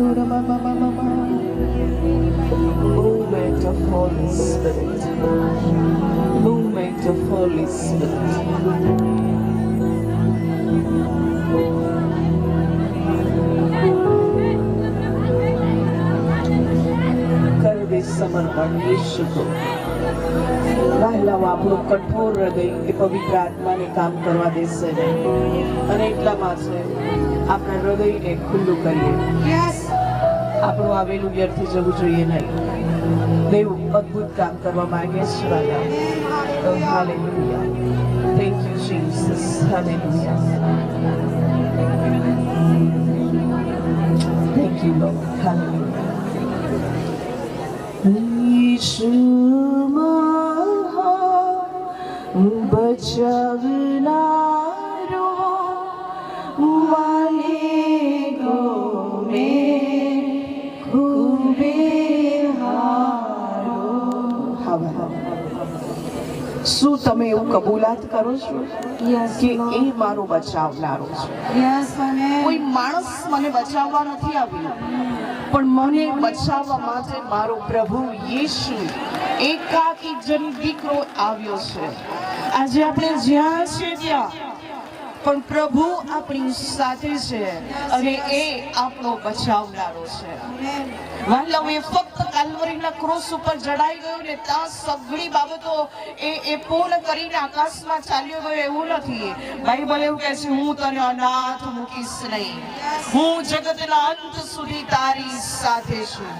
Movement of Holy Spirit. Movement of Holy Spirit. कर दे समर्पण यीशु को. વહેલાઓ આપણું કઠોર હૃદય એ પવિત્ર આત્માને કામ કરવા દેશે નહીં અને એટલામાં છે આપણા હૃદયને ખુલ્લું કરીએ. આપણું આવેલું વ્યર્થ જવું જોઈએ નહીં. દેવ અદ્ભુત કામ કરવા માંગે છે. Hallelujah. Thank you Jesus. Hallelujah. Thank you Lord. Hallelujah. Ishu बचावनारो माने गोमे खूबे हारो. શું તમે એવું કબૂલાત કરો છો કે એ મારો બચાવનારો છે? કોઈ માણસ મને બચાવવા નથી આવ્યો, પણ મને બચાવવા માટે મારો પ્રભુ યેશુ એકાકી જન દીકરો આવ્યો છે. આજે આપણે જ્યાં છે ત્યાં પણ પ્રભુ આપણી સાથે છે અને એ આપણો બચાવનારો છે. વહાલાઓ, એ ફક્ત કાલ્વરીના ક્રોસ ઉપર જડાઈ ગયો ને ત્યાં સગળી બાબતો એ પૂર્ણ કરીને આકાશમાં ચાલ્યો ગયો એવું નથી. બાઇબલ એવું કહે છે, હું તને અનાથ મૂકીશ નહીં, હું જગતના અંત સુધી તારી સાથે છું.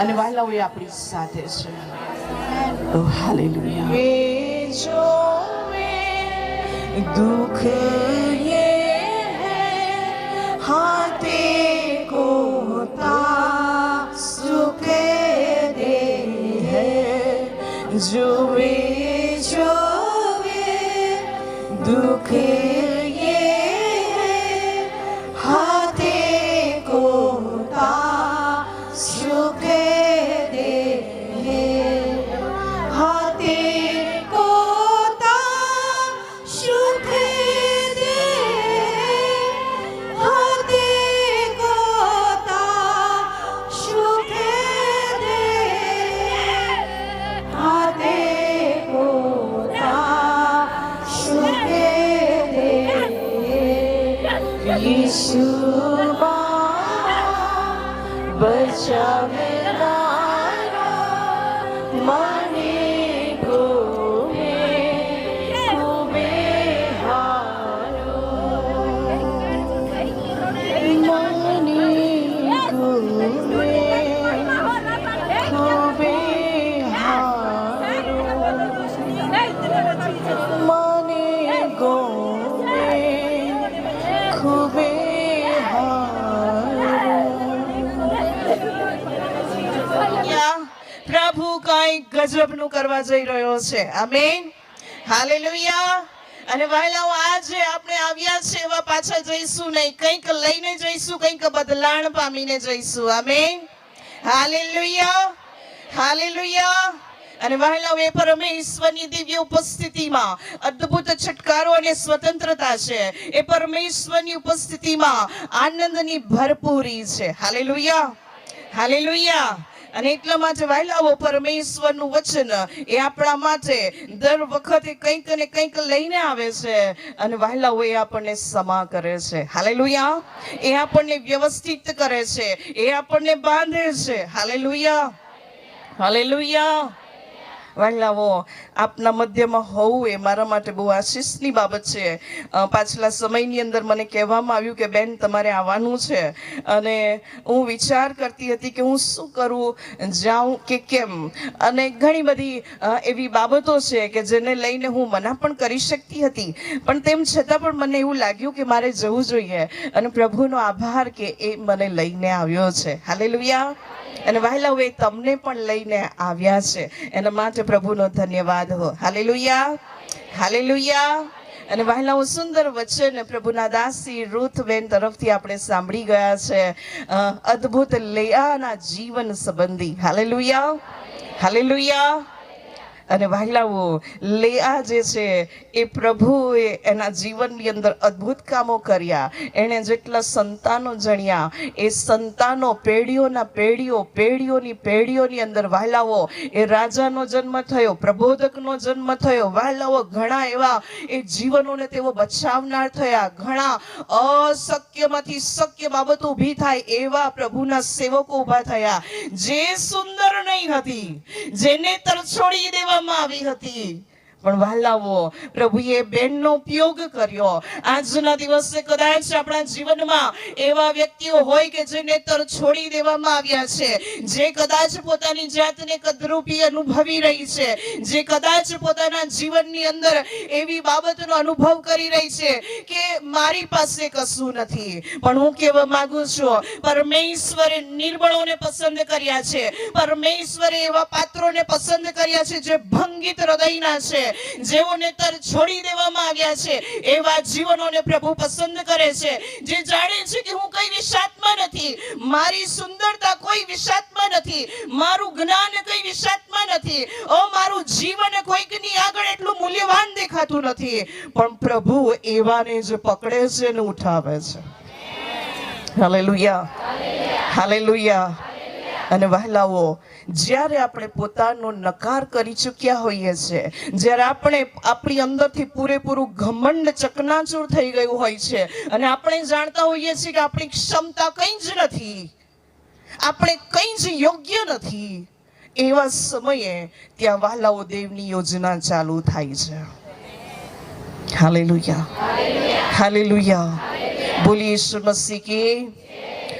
અને વહાલાઓ, એ આપણી સાથે છે. Oh, hallelujah. दुख ये है हाथे को सुख दे है जोवे जोवे दुख ये है हाथे को सुख दे है हाथे यीशु बचावनारा माने गोमे खूबे हारो माने गोमे खूबे हारो माने गोमे खूबे પ્રભુ કઈ ગજબનું કરવા જઈ રહ્યો છે. આમેન. હાલેલુયા. અને વહાલાઓ, આજે આપણે આવ્યા છે એવા પાછા જઈશું નહીં, કંઈક લઈને જઈશું, કંઈક બદલાણ પામીને જઈશું. આમેન. હાલેલુયા. હાલેલુયા. અને વહાલાઓ, એ પરમેશ્વરની દિવ્ય ઉપસ્થિતિમાં અદ્ભુત છટકારો અને સ્વતંત્રતા છે. એ પરમેશ્વરની ઉપસ્થિતિમાં આનંદની ભરપૂરી છે. હાલેલુયા. હાલેલુયા. અને એટલા માટે વહાલાઓ, પરમેશ્વરનું વચન એ આપણા માટે દર વખતે કંઈક ને કંઈક લઈને આવે છે. અને વહાલાઓ, એ આપણને સમા કરે છે. હાલેલુયા. એ આપણને વ્યવસ્થિત કરે છે, એ આપણને બાંધે છે. હાલેલુયા. હાલેલુયા. વહાલાઓ, આપના મધ્યમાં હોવું એ મારા માટે બહુ આશીષની બાબત છે. પાછલા સમયની અંદર મને કહેવામાં આવ્યું કે બેન, તમારે આવવાનું છે. અને હું વિચાર કરતી હતી કે હું શું કરું, જાઉં કે કેમ. અને ઘણી બધી એવી બાબતો છે કે જેને લઈને હું મના પણ કરી શકતી હતી, પણ તેમ છતાં પણ મને એવું લાગ્યું કે મારે જવું જોઈએ. અને પ્રભુનો આભાર કે એ મને લઈને આવ્યો છે. હાલેલુયા. અને વહાલાઓ, એ તમને પણ લઈને આવ્યા છે. એના માટે પ્રભુનો ધન્યવાદ હો. હાલેલુયા. હાલેલુયા. અને વહાલાઓ, સુંદર વચન પ્રભુના દાસી રૂથબેન તરફથી આપણે સાંભળી ગયા છે, અદ્ભુત લેયાના જીવન સંબંધી. હાલેલુયા. હાલેલુયા. અને વહાલાઓ, લેઆ જે છે એ પ્રભુએ એના જીવનની અંદર અદ્ભુત કામો કર્યા. એણે જેટલા સંતાનો જણ્યા એ સંતાનો પેઢીઓના પેઢીઓની પેઢીઓની અંદર વહાલાઓ એ રાજાનો જન્મ થયો, પ્રબોધકનો જન્મ થયો. વહાલાઓ, ઘણા એવા એ જીવનોને તેઓ બચાવનાર થયા. ઘણા અશક્યમાંથી શક્ય બાબતો ઊભી થાય એવા પ્રભુના સેવકો ઊભા થયા. જે સુંદર નહીં હતી, જેને તરછોડી દેવામાં આવી હતી, પણ વહાલાઓ, પ્રભુએ બેનનો ઉપયોગ કર્યો. આજના દિવસે કદાચ આપણા જીવનમાં એવા વ્યક્તિઓ હોય કે જેને તરછોડી દેવામાં આવ્યા છે, જે કદાચ પોતાની જાતને કદરૂપી અનુભવી રહી છે, જે કદાચ પોતાના જીવનની અંદર એવી બાબતનો અનુભવ કરી રહી છે કે મારી પાસે કશું નથી. પણ હું કહેવા માંગુ છું, પરમેશ્વરે નિર્બળોને પસંદ કર્યા છે. પરમેશ્વરે એવા પાત્રોને પસંદ કર્યા છે જે ભંગિત હૃદયના છે, જેઓને તરછોડી દેવામાં આવ્યા છે. એવા જીવનોને પ્રભુ પસંદ કરે છે, જે જાણે છે કે હું કઈ વિશાત્મા નથી, મારી સુંદરતા કોઈ વિશાત્મા નથી, મારું જ્ઞાન કઈ વિશાત્મા નથી, મારું જીવન કોઈકની આગળ એટલું મૂલ્યવાન દેખાતું નથી. પણ પ્રભુ એવાને જ પકડે છે ને ઉઠાવે છે. Hallelujah, hallelujah. અને વહાલાઓ, જ્યારે આપણે પોતાનો નકાર કરી ચૂક્યા હોઈએ છીએ, જ્યારે આપણે આપણી અંદરથી પૂરેપૂરું ઘમંડ ચકનાચૂર થઈ ગયું હોય છે, અને આપણે જાણતા હોઈએ છીએ કે આપણી ક્ષમતા કંઈ જ નથી, આપણે કંઈ જ યોગ્ય નથી, એવા સમયે ત્યાં વહાલાઓ દેવની યોજના ચાલુ થાય છે. Hallelujah, hallelujah. બોલીએ ઈસુ મસીહ કી.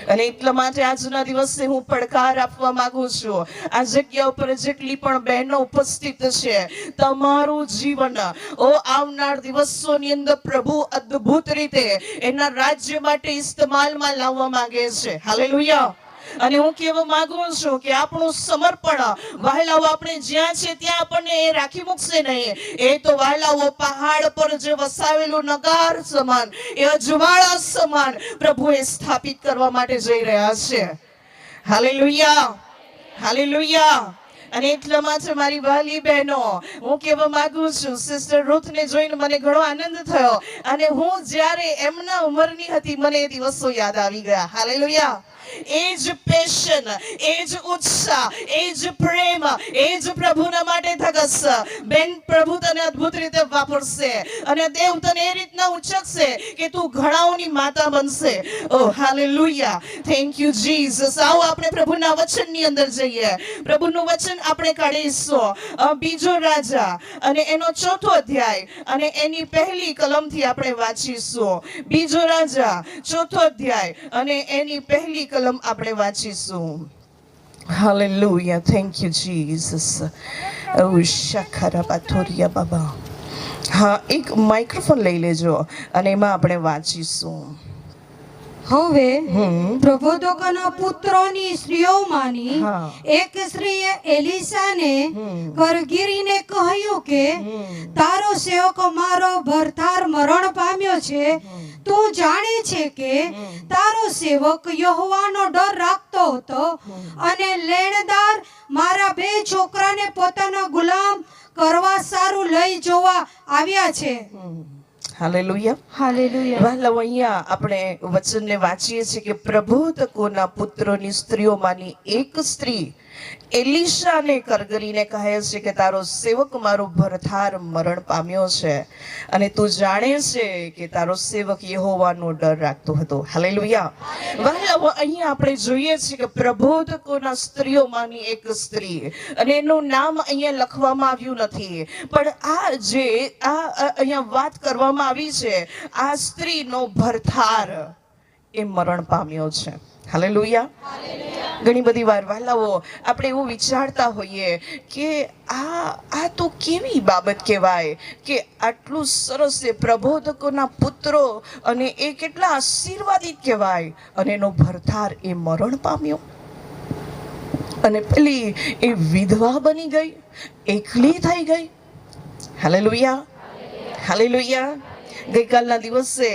અને એટલા માટે આજના દિવસે હું પડકાર આપવા માંગુ છું, આ જગ્યા ઉપર જેટલી પણ બહેનો ઉપસ્થિત છે, તમારું જીવન આવનાર દિવસોની અંદર પ્રભુ અદ્ભુત રીતે એના રાજ્ય માટે ઇસ્તેમાલમાં લાવવા માંગે છે. હાલેલુયા. અને હું કહેવા માંગુ છું કે આપણું સમર્પણ વહાલાઓ આપણે જ્યાં છે ત્યાં આપણને એ રાખી મૂકશે નહીં. એ તો વહાલાઓ પહાડ પર જે વસાવેલું નગાર સમાન, એ અજવાળા સમાન પ્રભુએ સ્થાપિત કરવા માટે જઈ રહ્યા છે. Hallelujah, hallelujah. અને એટલા માટે મારી વહાલી બહેનો, હું કહેવા માંગુ છું, સિસ્ટર રૂથને જોઈને મને ઘણો આનંદ થયો. અને હું જ્યારે એમના ઉંમરની હતી, મને એ દિવસો યાદ આવી ગયા. હાલેલુયા. એ જ પેશન, એ જ ઉત્સાહ, એ જ પ્રેમ, એ જ પ્રભુના માટે ધગસ. બેન, પ્રભુ તને અદ્ભુત રીતે વાપરશે અને દેવ તને એ રીતના ઉચકશે કે તું ઘણાઓની માતા બનશે. ઓ હાલેલુયા, થેન્ક યુ જીસસ. આવો આપણે પ્રભુના વચનની અંદર જઈએ. પ્રભુનું વચન આપણે કાઢીશું બીજો રાજા અને એનો 4થો અધ્યાય અને એની પહેલી કલમથી આપણે વાંચીશું. બીજો રાજા 4થો અધ્યાય અને એની પહેલી કલમ આપણે વાંચીશું. Hallelujah, thank you Jesus. ઓ શખરા પાથોરિયા બાબા. હા, એક માઇક્રોફોન લઈ લેજો અને એમાં આપણે વાંચીશું. હવે પ્રબોધકોના પુત્રોની સ્ત્રીઓમાંની એક સ્ત્રીએ એલીસાને કરગીરીને કહ્યું કે તારો સેવક મારો ભરથાર મરણ પામ્યો છે. તું જાણે છે કે તારો સેવક યહોવાનો ડર રાખતો હતો અને લેણદાર મારા 2 છોકરાને પોતાના ગુલામ કરવા સારું લઈ જોવા આવ્યા છે. Hallelujah, hallelujah. વહાલાઓ, અહીંયા આપણે વચનને વાંચીએ છીએ કે પ્રબોધકોના પુત્રોની સ્ત્રીઓમાંની એક સ્ત્રી એલીશાને કરગરીને કહે છે કે તારો સેવક મારો ભરથાર મરણ પામ્યો છે અને તું જાણે છે કે તારો સેવક યહોવાનો ડર રાખતો હતો. હાલેલુયા. વહાલાઓ, અહીંયા આપણે જોઈએ છીએ કે પ્રબોધકોના સ્ત્રીઓમાંની એક સ્ત્રી, અને એનું નામ અહીંયા લખવામાં આવ્યું નથી, પણ આ જે અહીંયા વાત કરવામાં આવી છે, આ સ્ત્રીનો ભરથાર એ મરણ પામ્યો છે. હાલેલુયા. ઘણી બધી વાર વહાલાઓ આપણે એવું વિચારતા હોઈએ કે આ તો કેવી બાબત કહેવાય કે આટલું સરસ એ પ્રબોધકોના પુત્રો અને એ કેટલા આશીર્વાદિત કહેવાય, અને એનો ભરથાર એ મરણ પામ્યો અને પેલી એ વિધવા બની ગઈ, એકલી થઈ ગઈ. Hallelujah, hallelujah. ગઈકાલના દિવસે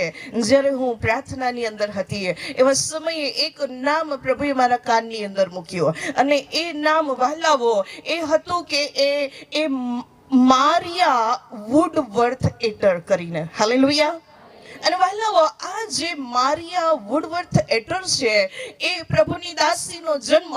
જ્યારે હું પ્રાર્થનાની અંદર હતી એવા સમયે એક નામ પ્રભુએ મારા કાનની અંદર મૂક્યો અને એ નામ વહાલાવો એ હતું કે એ મારિયા વુડવર્થ એટર કરીને. હાલેલુયા. અને વહાલાઓ આ જે મારિયા વુડવર્થ એટર છે એ પ્રભુની દાસીનો જન્મ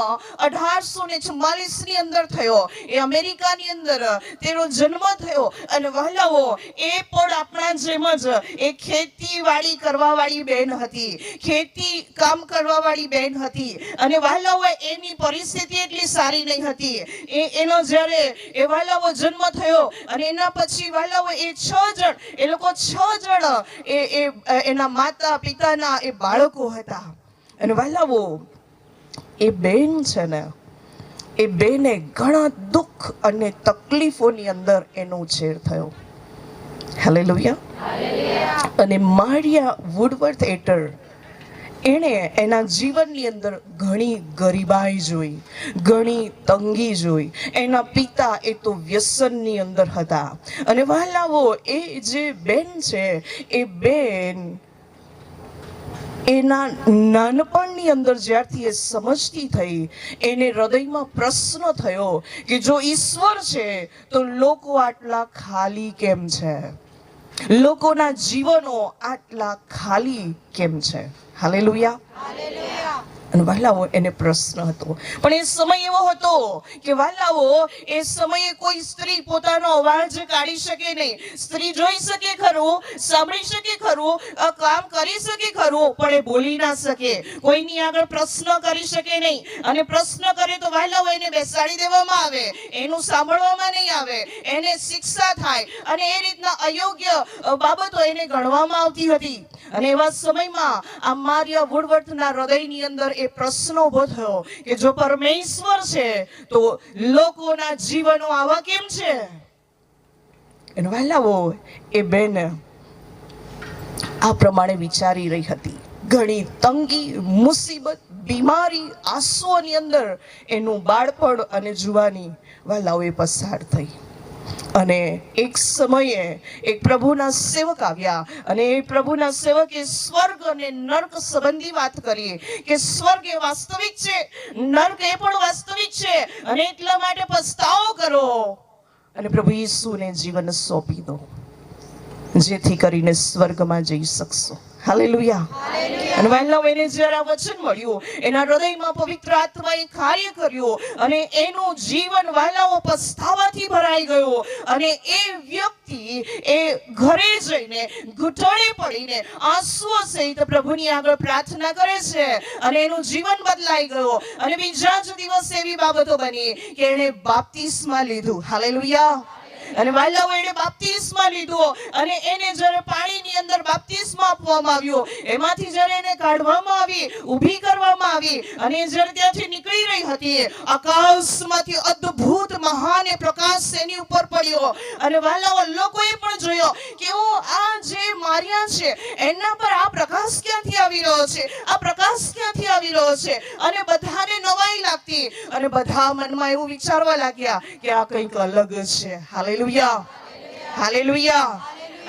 1844 ની અંદર થયો. એ અમેરિકાની અંદર તેનો જન્મ થયો. અને વહાલાઓ એ પણ આપણા જેમ જ એ ખેતીવાડી કરવાવાળી બહેન હતી, ખેતી કામ કરવાવાળી બહેન હતી. અને વહાલાઓ એની પરિસ્થિતિ એટલી સારી નહીં હતી. એનો જ્યારે એ વહાલાઓ જન્મ થયો અને એના પછી વહાલાઓ એ 6 જણ, એ લોકો 6 જણ એના માતા પિતાના એ બાળકો હતા. અને વહાલાઓ એ બેન છે ને, એ બેને ઘણા દુઃખ અને તકલીફોની અંદર એનો ઉછેર થયો. હાલેલુયા. અને મારિયા વુડવર્થ એટર એણે એના જીવનની અંદર ઘણી ગરીબાઈ જોઈ, ઘણી તંગી જોઈ. એના પિતા એ તો વ્યસનની અંદર હતા. અને વહાલાઓ એ જે બેન છે એ બેન એના નાનપણની અંદર જ્યારથી એ સમજતી થઈ એને હૃદયમાં પ્રશ્ન થયો કે જો ઈશ્વર છે તો લોકો આટલા ખાલી કેમ છે, લોકોના જીવનો આટલા ખાલી કેમ છે. હાલેલુયા. અને વહાલાઓ એને પ્રશ્ન હતો. પણ એ સમય એવો હતો કે વહાલાઓ એ સમયે કોઈ સ્ત્રી પોતાનો અવાજ કાઢી શકે નહીં. સ્ત્રી જોઈ શકે ખરું, સાંભળી શકે ખરું, કામ કરી શકે ખરું, પણ એ બોલી ના શકે, કોઈની આગળ પ્રશ્ન કરી શકે નહીં. અને પ્રશ્ન કરે તો વહાલાઓ એને બેસાડી દેવામાં આવે, એનું સાંભળવામાં નહીં આવે, એને શિક્ષા થાય અને એ રીતના અયોગ્ય બાબતો એને ગણવામાં આવતી હતી. અને એવા સમયમાં આ મારિયા વુડવર્થના હૃદયની અંદર એ પ્રશ્ન ઉભો થયો કે જો પરમેશ્વર છે તો લોકોના જીવનો આવા કેમ છે. એનો વહાલાઓ એ બેન આ પ્રમાણે વિચારી રહી હતી. ઘણી તંગી, મુસીબત, બીમારી, આંસુઓની અંદર એનું બાળપણ અને જુવાની વહાલાઓ એ પસાર થઈ. અને એક સમયે એક પ્રભુના સેવક આવ્યા અને એ પ્રભુના સેવકે સ્વર્ગ અને નર્ક સંબંધી વાત કરી કે સ્વર્ગ એ વાસ્તવિક છે, નર્ક એ પણ વાસ્તવિક છે અને એટલા માટે પસ્તાવો કરો અને પ્રભુ ઈસુને જીવન સોંપી દો જેથી કરીને સ્વર્ગમાં જઈ શકશો. હાલેલુયા. અને વહાલાઓ એને જ્યારે આ વચન મળ્યું, એના હૃદયમાં પવિત્ર આત્માએ કાર્ય કર્યું અને એનું જીવન વહાલાઓ પસ્તાવાથી ભરાઈ ગયું. અને એ વ્યક્તિ એ ઘરે જઈને ઘૂંટણે પડીને આંસુઓ સહિત પ્રભુની આગળ પ્રાર્થના કરે છે અને એનું જીવન બદલાઈ ગયું. અને બીજા જ દિવસે એવી બાબતો બની કે એણે બાપ્તિસ્મા લીધું. હાલેલુયા. અને વહાલાઓ એને બાપ્તિસ્મા લીધો અને એને જ્યારે પાણીની અંદર બાપ્તિસ્મા આપવામાં આવ્યો, એમાંથી જ્યારે એને કાઢવામાં આવી, ઊભી કરવામાં આવી અને જ્યારે ત્યાંથી નીકળી રહી હતી, આકાશમાંથી અદ્ભુત મહાન પ્રકાશ એની ઉપર પડ્યો. અને વહાલાઓ લોકોએ પણ જોયો કે આ જે મારિયા છે એના પર આ પ્રકાશ ક્યાંથી આવી રહ્યો છે, આ પ્રકાશ ક્યાંથી આવી રહ્યો છે. અને બધાને નવાઈ લાગતી અને બધા મનમાં એવું વિચારવા લાગ્યા કે આ કંઈક અલગ છે. હાલેલુયા. હાલેલુયા.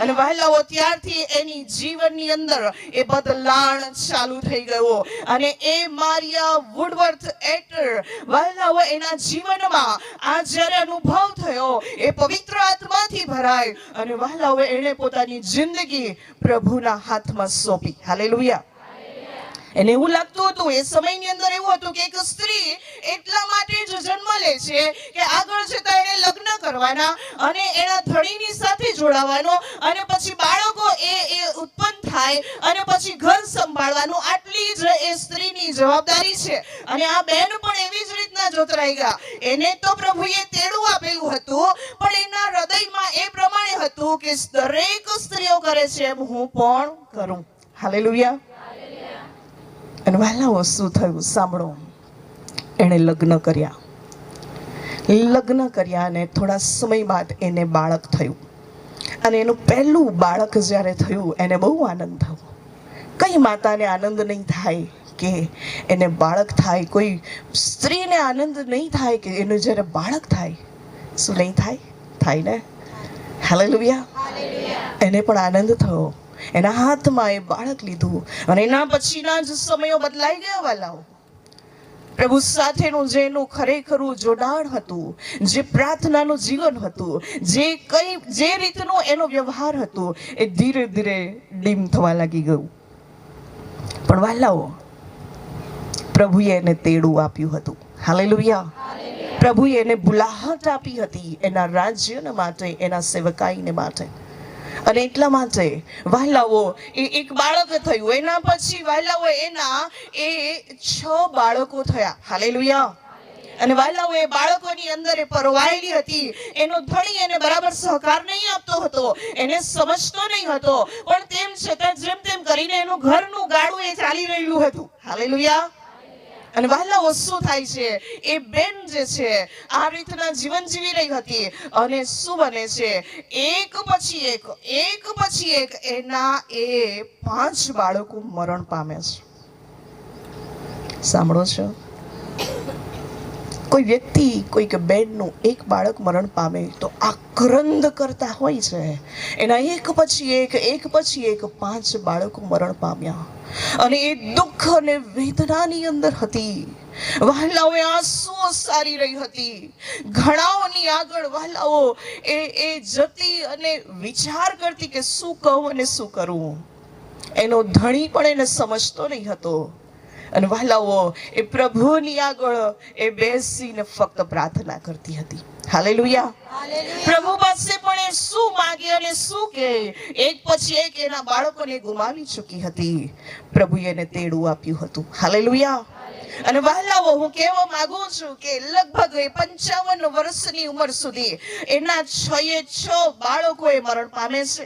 અને વહાલાઓ ત્યારથી એની જીવનની અંદર એ બદલાણ ચાલુ થઈ ગયો. અને એ મારિયા વુડવર્થ એટર વહાલાઓ એના જીવનમાં આ જ્યારે અનુભવ થયો એ પવિત્ર આત્માથી ભરાય અને વહાલાઓ એને પોતાની જિંદગી પ્રભુના હાથમાં સોંપી. હાલેલુયા. એને એવું લાગતું હતું, એ સમયની અંદર એવું હતું કે એક સ્ત્રી એટલા માટે જ જન્મ લે છે કે આગળ જતા એને લગ્ન કરવાના અને એના ધણીની સાથે જોડાવાનો અને પછી બાળકો એ ઉત્પન્ન થાય અને પછી ઘર સંભાળવાનું, આટલી જ એ સ્ત્રીની જવાબદારી છે. અને આ બેન પણ એવી જ રીતના જોતરાઈ ગયા. એને તો પ્રભુએ તેડું આપેલું હતું પણ એના હૃદયમાં એ પ્રમાણે હતું કે દરેક સ્ત્રીઓ કરે છે એમ હું પણ કરું. હાલેલુયા. અને વહાલાઓ શું થયું સાંભળો. એણે લગ્ન કર્યા અને થોડા સમય બાદ એને બાળક થયું. અને એનું પહેલું બાળક જ્યારે થયું એને બહુ આનંદ થયો. કઈ માતાને આનંદ નહીં થાય કે એને બાળક થાય? કોઈ સ્ત્રીને આનંદ નહીં થાય કે એનું જ્યારે બાળક થાય? શું નહીં થાય? થાય ને. હાલેલુયા. એને પણ આનંદ થયો. એના હાથમાં એ બાળક લીધું અને એના પછીના જ સમયો બદલાઈ ગયા વાલાઓ. પ્રભુ સાથેનું જે એનું ખરેખરું જોડાણ હતું, જે પ્રાર્થનાનું જીવન હતું, જે રીતનો એનો વ્યવહાર હતો, એ ધીરે ધીરે ડીમ થવા લાગી ગયું. પણ વાલાઓ, પ્રભુએ એને તેડું આપ્યું હતું. હાલેલુયા. પ્રભુએ એને બુલાહટ આપી હતી એના રાજ્યને માટે, એના સેવકાઈને માટે. અને એટલા માટે વાલાઓ એ એક બાળક થયું. એના પછી વાલાઓ એના એ 6 બાળકો થયા. હાલેલુયા. અને વાલાઓ એ બાળકોની અંદર એ પરવાયેલી હતી. એનો ધણી એને બરાબર સહકાર નહીં આપતો હતો, એને સમજતો નહીં હતો, પણ તેમ છતાં જેમ તેમ કરીને એનું ઘરનું ગાડું એ ચાલી રહ્યું હતું. હાલેલુયા. અને વાલાઓ શું થાય છે, એ બેન જે છે આ રીતના જીવન જીવી રહી હતી અને શું બને છે, એક પછી એક એના એ 5 બાળકો મરણ પામે છે. સાંભળો છો? કોઈ વ્યક્તિ, કોઈક બેનનું એક બાળક મરણ પામે તો આક્રંદ કરતા હોય છે. એના એક પછી એક 5 બાળકો મરણ પામ્યા અને એ દુઃખ અને વેદનાની અંદર હતી. વહાલાઓ આંસુઓ સારી રહી હતી. ઘણાઓની આગળ વહાલાઓ એ જતી અને વિચાર કરતી કે શું કહું અને શું કરું. એનો ધણી પણ એને સમજતો નહીં હતો. અને વહાલાઓ એ પ્રભુની આગળ એ બેસીને ફક્ત પ્રાર્થના કરતી હતી. હાલેલુયા. પ્રભુ પાસે પણ એ શું માંગે અને શું કહે, એક પછી એક એના બાળકોને ગુમાવી ચૂકી હતી. પ્રભુએ એને તેડું આપ્યું હતું. હાલેલુયા. અને વહાલાઓ, હું કહેવા માંગુ છું કે લગભગ 55 વર્ષની ઉંમર સુધી એના 6 બાળકો એ મરણ પામે છે.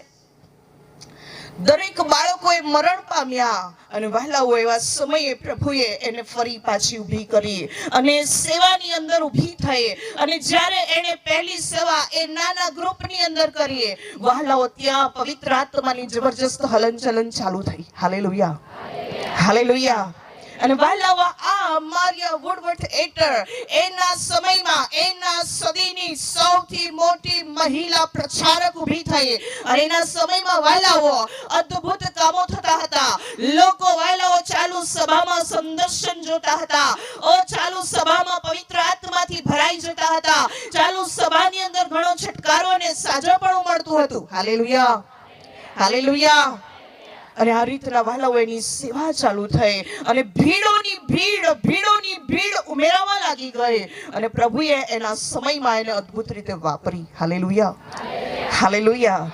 દરેક બાળકોએ મરણ પામ્યા. અને વહાલાઓ એવા સમયે પ્રભુએ એને ફરી પાછી ઊભી કરી અને સેવાની અંદર ઊભી થઈ. અને જ્યારે એને પહેલી સેવા એ નાના ગ્રુપની અંદર કરી, વહાલાઓ ત્યાં પવિત્ર આત્માની જબરજસ્ત હલનચલન ચાલુ થઈ. હાલેલુયા. હાલેલુયા. અને વહાલાઓ આ મારિયા વુડવર્થ એટર એના સમયમાં એના સદીની સૌથી મોટી મહિલા પ્રચારક ઊભી થઈ. અને એના સમયમાં વહાલાઓ અદ્ભુત કામો થતા હતા. લોકો વહાલાઓ ચાલુ સભામાં સંદર્શન જોતા હતા. ચાલુ સભામાં પવિત્ર આત્માથી ભરાઈ જતા હતા. ચાલુ સભાની અંદર ઘણો છટકારો અને સાજાપણું મળતું હતું. હાલેલુયા. હાલેલુયા. અને આ રીતના વહાલાઓ એની સેવા ચાલુ થઈ અને ભીડોની ભીડ ઉમેરાવા લાગી ગઈ. અને પ્રભુએ એના સમયમાં એને અદ્ભુત રીતે વાપરી. હાલેલુયા. હાલેલુયા.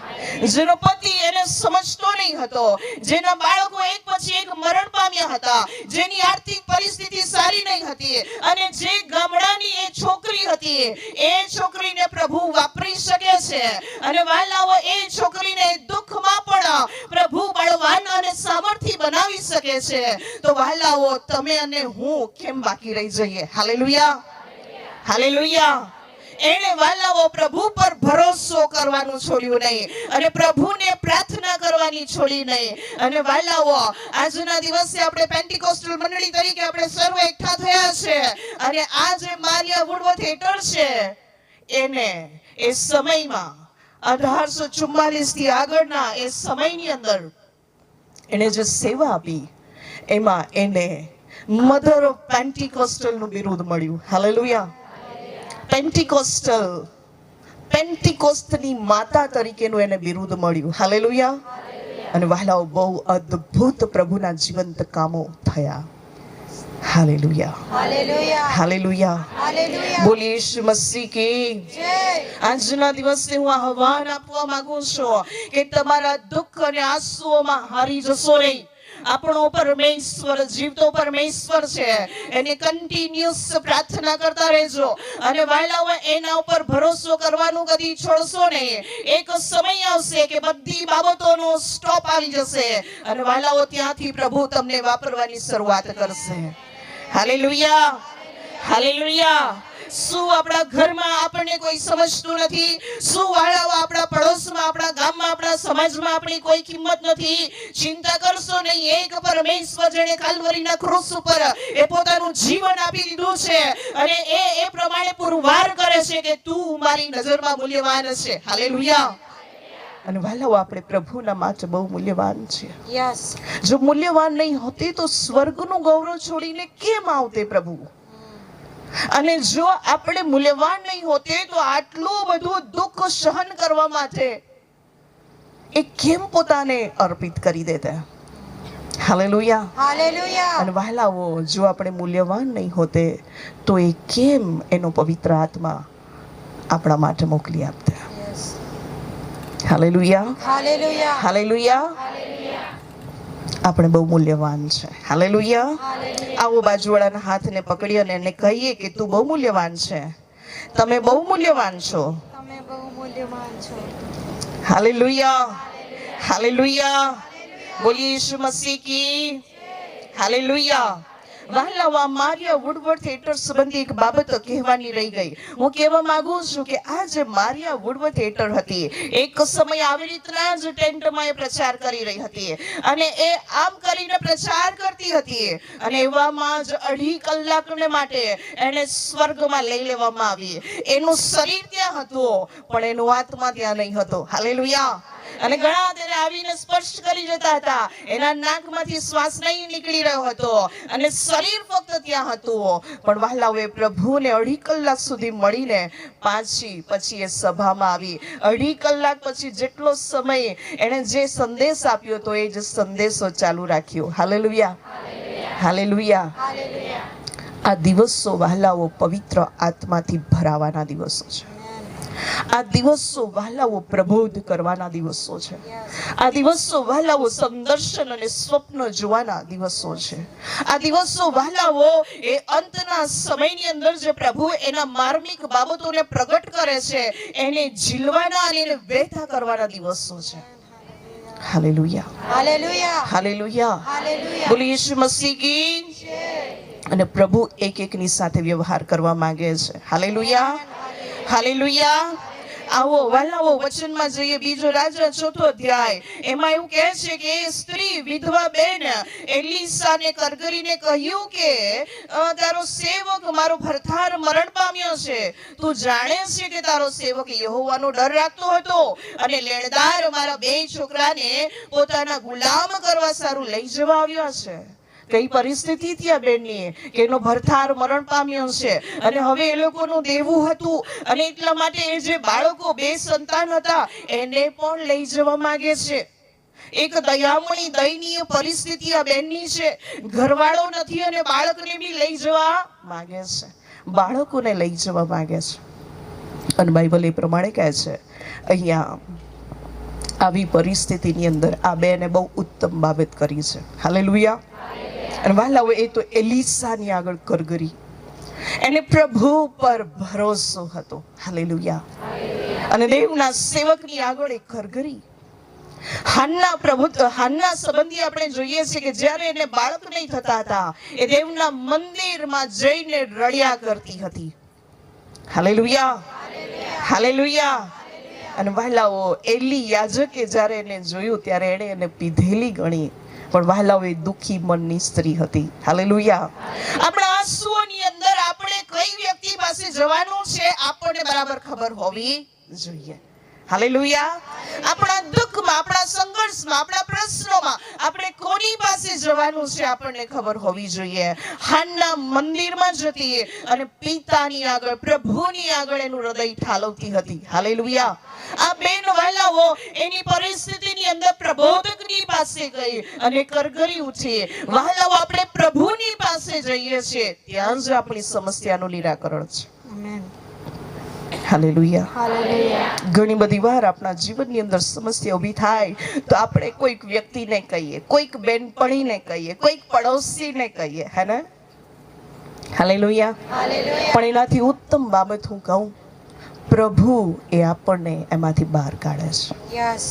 જેનો પતિ એને સમજતો નહીં હતો, જેના બાળકો એક પછી એક મરણ પામ્યા હતા, જેની આર્થિક પરિસ્થિતિ સારી નહીં હતી, અને જે ગામડાની એ છોકરી હતી, એ છોકરીને પ્રભુ વાપરી શકે છે. અને વહાલાઓ એ છોકરીને દુઃખમાં પણ પ્રભુ બળવાન અને સામર્થ્ય બનાવી શકે છે. તો વહાલાઓ, તમે અને હું કેમ બાકી રહી જઈએ? હાલેલુયા. હાલેલુયા. એને વહાલાઓ પ્રભુ પર ભરોસો કરવાનું છોડ્યું નહીં અને પ્રભુને પ્રાર્થના કરવાની છોડી નહીં. અને વહાલાઓ, આજના દિવસે આપણે પેન્ટિકોસ્ટલ મંડળી તરીકે આપણે સર્વ એકઠા થયા છે. અને આ જે મારિયા વુડવર્થ એટર છે, એને એ સમયમાં 1844 થી આગળના એ સમયની અંદર એને જે સેવા આપી, એમાં એને મધર ઓફ પેન્ટિકોસ્ટલ નું બિરુદ મળ્યું. હાલેલુયા. પેન્ટિકોસ્ટની માતા તરીકેનું એને બિરુદ મળ્યું. હાલેલુયા. અને વહાલાઓ, બહુ અદ્ભુત પ્રભુના જીવંત કામો થયા. હાલેલુયા. હાલેલુયા. બોલીએ ઈસુ મસીહ કી જય. આજના દિવસે હું આહ્વાન આપવા માંગુ છું કે તમારા દુઃખ અને આંસુઓમાં હારી જશો નહીં. આપણો પરમેશ્વર જીવતો પરમેશ્વર છે. એને કન્ટિન્યુઅસ પ્રાર્થના કરતા રહેજો. અને વહાલાઓ, એના ઉપર ભરોસો કરવાનું કદી છોડશો નહીં. એક સમય આવશે કે બધી બાબતોનો સ્ટોપ આવી જશે અને વહાલાઓ, ત્યાંથી પ્રભુ તમને વાપરવાની શરૂઆત કરશે. હાલેલુયા. હાલેલુયા. શું આપણા ઘરમાં આપણને કોઈ સમજતું નથી? શું વહાલાઓ, આપણા પડોશમાં, આપણા ગામમાં, આપણા સમાજમાં આપણી કોઈ કિંમત નથી? ચિંતા કરશો નહીં. એક પરમેશ્વર જેણે કાલ્વરીના ક્રૂસ ઉપર એ પોતાનું જીવન આપી દીધું છે અને એ પ્રમાણે પુરવાર કરે છે કે તું મારી નજરમાં મૂલ્યવાન છે. હાલેલુયા. અને વાલાઓ આપણે પ્રભુના માટે બહુ મૂલ્યવાન છીએ. યસ. જો મૂલ્યવાન નહીં હોતી તો સ્વર્ગનું ગૌરવ છોડીને કેમ આવતે પ્રભુ? અને જો આપણે મૂલ્યવાન નહીં હોતે તો આટલું બધું દુઃખ સહન કરવા માટે એ કેમ પોતાને અર્પિત કરી દેતા? હાલેલુયા. હાલેલુયા. અને વહાલાઓ, જો આપણે મૂલ્યવાન નહીં હોતે તો એ કેમ એનો પવિત્ર આત્મા આપણા માટે મોકલી આપતા? હાલેલુયા. હાલેલુયા. હાલેલુયા. આપણે બહુ મૂલ્યવાન છે. હાલેલુયા. આવો બાજુવાળાના હાથને પકડી અને એને કહીએ કે તું બહુ મૂલ્યવાન છે. તમે બહુ મૂલ્યવાન છો. તમે બહુ મૂલ્યવાન છો. હાલેલુયા. હાલેલુયા. બોલીએ યીશુ મસીહ કી. હાલેલુયા. વહાલાઓ, મારિયા વુડવર્ડ થિયેટર સંબંધી એક બાબત કહેવાની રહી ગઈ. હું કહેવા માંગુ છું કે આ જે મારિયા વુડવર્ડ થિયેટર હતી, એક સમય આવી રીતના જ ટેન્ટમાં એ પ્રચાર કરી રહી હતી અને એ આમ કરીને પ્રચાર કરતી હતી અને એવામાં જ 2.5 કલાકને માટે એને સ્વર્ગમાં લઈ લેવામાં આવી. એનું શરીર ત્યાં હતું પણ એનો આત્મા ત્યાં નહીં હતો. હાલેલુયા. અને ઘણા તેને આવીને સ્પર્શ કરી જતા હતા. એના નાકમાંથી શ્વાસ નહીં નીકળી રહ્યો હતો અને શરીર ફક્ત ત્યાં હતું. પણ વહાલાઓએ પ્રભુને 2.5 કલાક સુધી મળીને પછી એ સભામાં આવી. 2.5 કલાક પછી જેટલો સમય એણે જે સંદેશ આપ્યો હતો એ જ સંદેશો ચાલુ રાખ્યો. હાલેલુયા. હાલેલુયા. આ દિવસો વહાલાઓ પવિત્ર આત્માથી ભરાવાના દિવસો છે. આ દિવસો વહાલાઓ પ્રબોધ કરવાના દિવસો છે. આ દિવસો વહાલાઓ સંદર્શન અને સ્વપ્ન જોવાના દિવસો છે. આ દિવસો વહાલાઓ એ અંતના સમયની અંદર જે પ્રભુ એના માર્મિક બાબતોને પ્રગટ કરે છે એને ઝીલવાના અને એને વહેતા કરવાના દિવસો છે. હાલેલુયા. હાલેલુયા. હાલેલુયા. હાલેલુયા. બોલીએ યીશુ મસીહ કી. અને પ્રભુ એક એકની સાથે વ્યવહાર કરવા માંગે છે. હાલેલુયા. હાલેલુયા. આવો વહાલાઓ, વચનમાં જઈએ 2 રાજા 4 અધ્યાય. એમાં એવું કહે છે કે એ સ્ત્રી વિધવા બેન એલીસાને કરગરીને કહ્યું કે તારો સેવક મારો ભરથાર મરણ પામ્યો છે. તું જાણે છે કે તારો સેવક યહોવાનો ડર રાખતો હતો અને લેણદાર મારા 2 છોકરાને પોતાના ગુલામ કરવા સારું લઈ જવા આવ્યા છે. કઈ પરિસ્થિતિ ત્યાં બેનની કે એનો ભરથાર મરણ પામ્યો છે અને હવે એ લોકોનું દેવું હતું અને એટલા માટે એ જે બાળકો 2 સંતાન હતા એને પણ લઈ જવા માંગે છે. એક દયામણી દયનીય પરિસ્થિતિ આ બેનની છે. ઘરવાળો નથી અને બાળકને બી લઈ જવા માંગે છે. બાળકોને લઈ જવા માંગે છે. અને બાઇબલ એ પ્રમાણે કહે છે અહીંયા આવી પરિસ્થિતિની અંદર આ બેને બહુ ઉત્તમ બાબત કરી છે. હાલેલુયા. અને વહાલાઓ, એ તો એલીસાની આગળ કરગરી. એને પ્રભુ પર ભરોસો હતો. હાલેલુયા. અને દેવના સેવકની આગળ એ કરગરી. હાન્ના સંબંધી આપણે જોઈએ છે કે જ્યારે એને બાળક નહીં થતા હતા એ દેવના મંદિરમાં જઈને રડ્યા કરતી હતી. હાલેલુયા. હાલેલુયા. અને વહાલાઓ, એલી યાજકે જ્યારે એને જોયું ત્યારે એણે એને પીધેલી ગણી. પણ વહાલાઓ એ દુઃખી મનની સ્ત્રી હતી. હાલેલુયા. આપણા આંસુઓની અંદર આપણે કઈ વ્યક્તિ પાસે જવાનું છે આપણને બરાબર ખબર હોવી જોઈએ. હાલેલુયા. આપણા દુઃખમાં, આપણા સંઘર્ષમાં, આપણા પ્રશ્નોમાં આપણે કોની પાસે જવાનું છે આપણને ખબર હોવી જોઈએ. હાન્ના મંદિરમાં જતી અને પિતાની આગળ, પ્રભુની આગળ એનું હૃદય ઠાલવતી હતી. હાલેલુયા. આ બેન વહાલાઓ એની પરિસ્થિતિની અંદર પ્રબોધકની પાસે ગઈ અને કરગરી ઉઠી. વહાલાઓ, આપણે પ્રભુની પાસે જઈએ છીએ ત્યાં જ આપણી સમસ્યાનું નિરાકરણ છે. આમેન. હાલેલુયા. હાલેલુયા. ઘણી બધી વાર આપણા જીવનની અંદર સમસ્યા ઊભી થાય તો આપણે કોઈક વ્યક્તિને કહીએ, કોઈક બેનપણીને કહીએ, કોઈક પડોશીને કહીએ, હે ને? હાલેલુયા. હાલેલુયા. પણ એનાથી ઉત્તમ બાબત હું કહું, પ્રભુ એ આપણને એમાંથી બહાર કાઢે છે. Yes.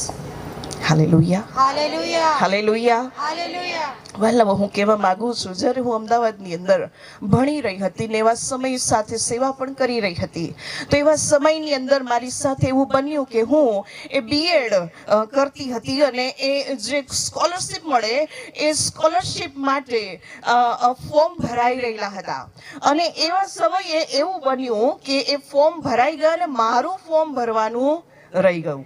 Hallelujah. Hallelujah. Hallelujah. Hallelujah. વહાલાઓ, હું કહેવા માંગુ છું, જ્યારે હું અમદાવાદની અંદર ભણી રહી હતી ને એવા સમય સાથે સેવા પણ કરી રહી હતી તો એવા સમયની અંદર મારી સાથે એવું બન્યું કે હું એ બીએડ કરતી હતી અને એ જે સ્કોલરશિપ મળે એ સ્કોલરશિપ માટે ફોર્મ ભરાઈ રહેલા હતા અને એવા સમયે એવું બન્યું કે એ ફોર્મ ભરાઈ ગયા અને મારું ફોર્મ ભરવાનું રહી ગયું.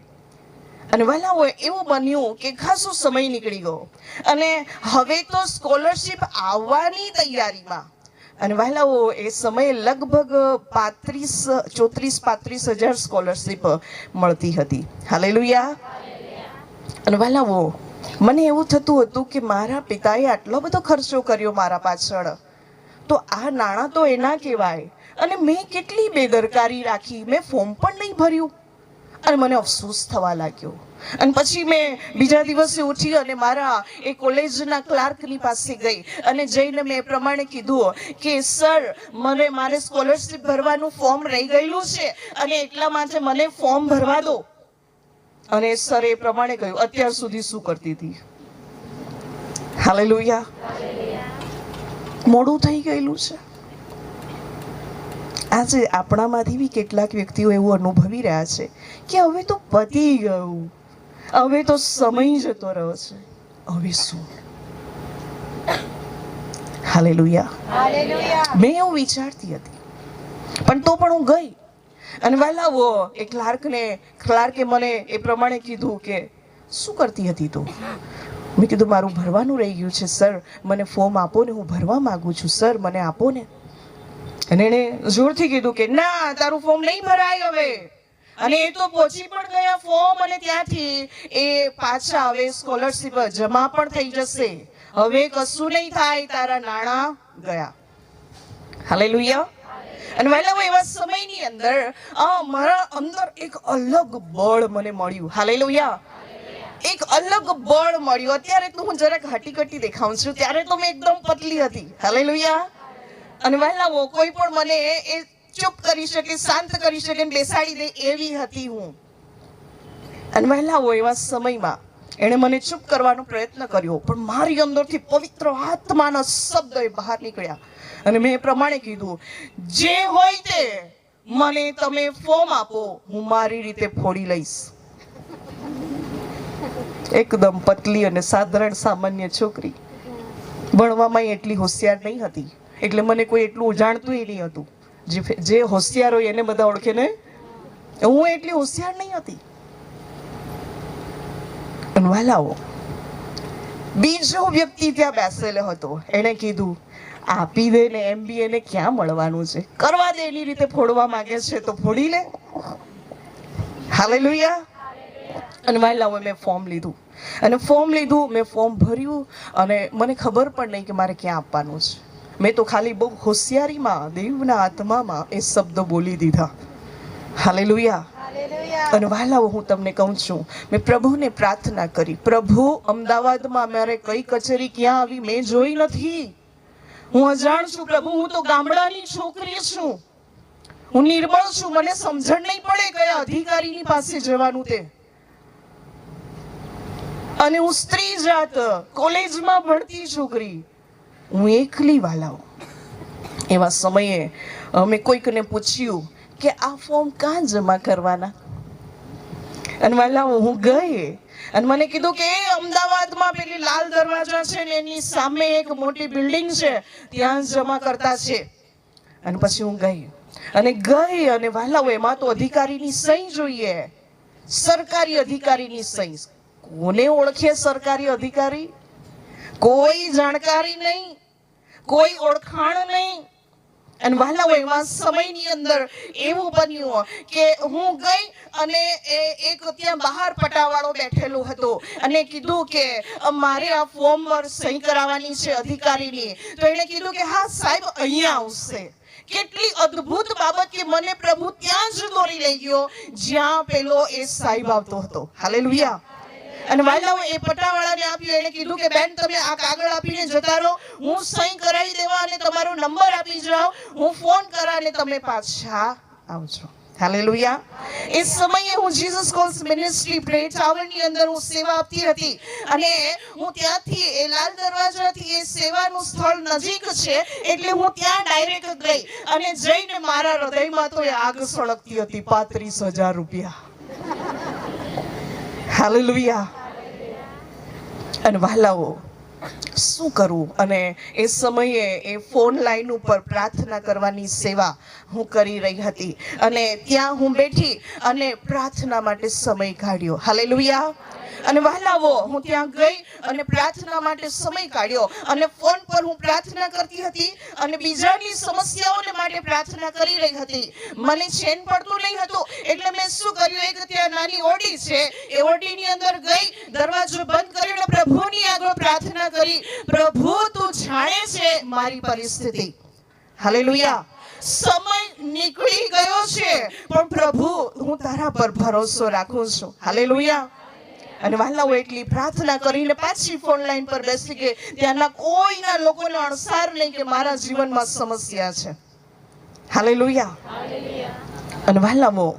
અને વહેલાઓ એવું બન્યું કે ખાસો સમય નીકળી ગયો અને હવે તો સ્કોલરશિપ આવવાની તૈયારીમાં. અને વહેલાઓ એ સમયે લગભગ 34,000 સ્કોલરશિપ મળતી હતી. હાલેલુયા. અને વહેલાઓ મને એવું થતું હતું કે મારા પિતાએ આટલો બધો ખર્ચો કર્યો મારા પાછળ, તો આ નાણાં તો એના કહેવાય. અને મેં કેટલી બેદરકારી રાખી, મેં ફોર્મ પણ નહીં ભર્યું. અને મને અફસોસ થવા લાગ્યો. અને પછી મેં બીજા દિવસે ઉઠી અને મારા એ કોલેજના ક્લાર્કની પાસે ગઈ અને જઈને મેં એ પ્રમાણે કીધું કે સર, મારે સ્કોલરશિપ ભરવાનું ફોર્મ રહી ગયેલું છે અને એટલા માટે મને ફોર્મ ભરવા દો. અને સર એ પ્રમાણે કહ્યું, અત્યાર સુધી શું કરતી હતી? હાલેલુયા. મોડું થઈ ગયેલું છે. આજે આપણામાંથી બી કેટલાક વ્યક્તિઓ એવું અનુભવી રહ્યા છે કે હવે તો પતી ગયું, હવે તો સમય જતો રહ્યો છે, હવે શું? હાલેલુયા. મેં એવું વિચારતી હતી, પણ તો પણ હું ગઈ. અને વહેલાવો એ ક્લાર્કે મને એ પ્રમાણે કીધું કે શું કરતી હતી તું? મેં કીધું મારું ભરવાનું રહી ગયું છે સર, મને ફોર્મ આપો ને, હું ભરવા માંગુ છું સર, મને આપો ને. અને એણે જોરથી કીધું કે ના, તારું ફોર્મ નહીં ભરાય હવે. અને એ તો પહોંચી પણ ગયા ફોર્મ, અને ત્યાંથી એ પાછા હવે સ્કોલરશિપ જમા પણ થઈ જશે. હવે કશું નહીં થાય, તારા નાણાં ગયા. હાલેલુયા. અને વહેલા એવા સમયની અંદર મારા અંદર એક અલગ બળ મને મળ્યું. હાલેલુયા. એક અલગ બળ મળ્યું. અત્યારે તો હું જરાક હટીકટી દેખાઉં છું, ત્યારે તો મેં એકદમ પતલી હતી. હાલેલુયા. અને વહેલાઓ કોઈ પણ મને એ ચૂપ કરી શકે, શાંત કરી શકે, બેસાડી દે એવી હતી હું. અને વહેલાઓ એવા સમયમાં એણે મને ચૂપ કરવાનો પ્રયત્ન કર્યો, પણ મારી અંદરથી પવિત્ર આત્માના શબ્દો બહાર નીકળ્યા. અને મેં એ પ્રમાણે કીધું, જે હોય તે મને તમે ફોર્મ આપો, હું મારી રીતે ફોડી લઈશ. એકદમ પતલી અને સાધારણ સામાન્ય છોકરી, ભણવામાં એટલી હોશિયાર નહીં હતી, એટલે મને કોઈ એટલું જાણતું નહીં હતું. જે હોશિયાર હોય એને બધા ઓળખે ને, હું એટલી હોશિયાર નહીં હતી. અને વાલાઓ, બીજો વ્યક્તિ ત્યાં બેસેલો હતો. એણે કીધું, આપી દે ને, MBA ને ક્યાં મળવાનું છે, કરવા દે, એની રીતે ફોડવા માંગે છે તો ફોડી લે. હાલેલુયા. અને વાલાઓ મેં ફોર્મ લીધું, અને મેં ફોર્મ ભર્યું, અને મને ખબર પણ નહીં કે મારે ક્યાં આપવાનું છે. મેં તો ખાલી બહુ હોશિયારીમાં દેવના આત્મામાં એ શબ્દો બોલી દીધા. હાલેલુયા. અને વહાલાઓ, હું તમને કહું છું, મેં પ્રભુને પ્રાર્થના કરી, પ્રભુ, અમદાવાદમાં મારે કઈ કચેરી ક્યાં આવી મેં જોઈ નથી. હું અજાણ છું પ્રભુ, હું તો ગામડાની છોકરી છું, હું નિર્બળ છું, મને સમજણ નહીં પડે કયા અધિકારીની પાસે જવાનું તે. અને હું સ્ત્રી જાત, કોલેજમાં ભણતી છોકરી, હું એકલી. વાલાઓ, એવા સમયે મેં કોઈકને પૂછ્યું કે આ ફોર્મ ક્યાં જમા કરવાના? અને વાલાઓ, હું ગઈ અને મને કીધું કે અમદાવાદમાં પેલી લાલ દરવાજા છે ને એની સામે એક મોટી બિલ્ડિંગ છે, ત્યાં જમા કરતા છે. અને પછી હું ગઈ અને વાલાઓ, એમાં તો અધિકારીની સહી જોઈએ, સરકારી અધિકારીની સહી. કોને ઓળખે સરકારી અધિકારી? કોઈ જાણકારી નહીં, કોઈ ઓળખાણ નહીં. અને વહાલાઓ, એવા સમયની અંદર એવું બન્યું કે હું ગઈ અને એક ત્યાં બહાર પટાવાળો બેઠેલો હતો અને કીધું કે મારે આ ફોર્મ પર સહી કરાવવાની છે અધિકારીની. તો એણે કીધું કે હા સાહેબ, અહીંયા આવશે. કેટલી અદ્ભુત બાબત કે મને પ્રભુ ત્યાં જ દોરી લઈ ગયો જ્યાં પેલો એ સાહેબ આવતો હતો. હાલેલુયા. અને વાલાઓ, એ પટાવાળાને આપ્યું. એને કીધું કે બેન, તમે આ કાગળ આપીને જતા રહો, હું સહી કરાવી દેવા અને તમારો નંબર આપી જાઉં, હું ફોન કરાને તમે પાછા આવજો. હાલેલુયા. એ સમયે હું જીસસ કોલ્સ મિનિસ્ટ્રી પ્રે ટાવરની અંદર હું સેવા આપતી હતી, અને હું ત્યાંથી એ લાલ દરવાજાથી એ સેવાનું સ્થળ નજીક છે, એટલે હું ત્યાં ડાયરેક્ટ ગઈ અને જઈને મારા હૃદયમાં તો એ આગ સળગતી હતી. 35,000 રૂપિયા. હાલેલુયા. અને વહાલાઓ, શું કરવું? અને એ સમયે એ ફોન લાઈન ઉપર પ્રાર્થના કરવાની સેવા હું કરી રહી હતી અને ત્યાં હું બેઠી અને પ્રાર્થના માટે સમય કાઢ્યો. હાલેલુયા. અને વહાલાવો, હું ત્યાં ગઈ અને પ્રાર્થના માટે સમય કાઢ્યો અને ફોન પર હું પ્રાર્થના કરતી હતી અને બીજાની સમસ્યાઓને માટે પ્રાર્થના કરી રહી હતી. મને ચેન પડતું નહીં હતું, એટલે મેં શું કર્યું, એક ત્યાં નાની ઓરડી છે, એ ઓરડીની અંદર ગઈ, દરવાજો બંધ કર્યો અને પ્રભુની આગળ પ્રાર્થના કરી, પ્રભુ તું જાણે છે મારી પરિસ્થિતિ. હાલેલુયા. સમય નીકળી ગયો છે, પણ પ્રભુ હું તારા પર ભરોસો રાખું છું. હાલેલુયા. અને વહાલાઓ એટલી પ્રાર્થના કરીને પાછી ફોન લાઈન પર બેસી ગઈ. ત્યાંના કોઈના લોકોને અણસાર નહીં કે મારા જીવનમાં સમસ્યા છે. હાલેલુયા. અને વહાલાઓ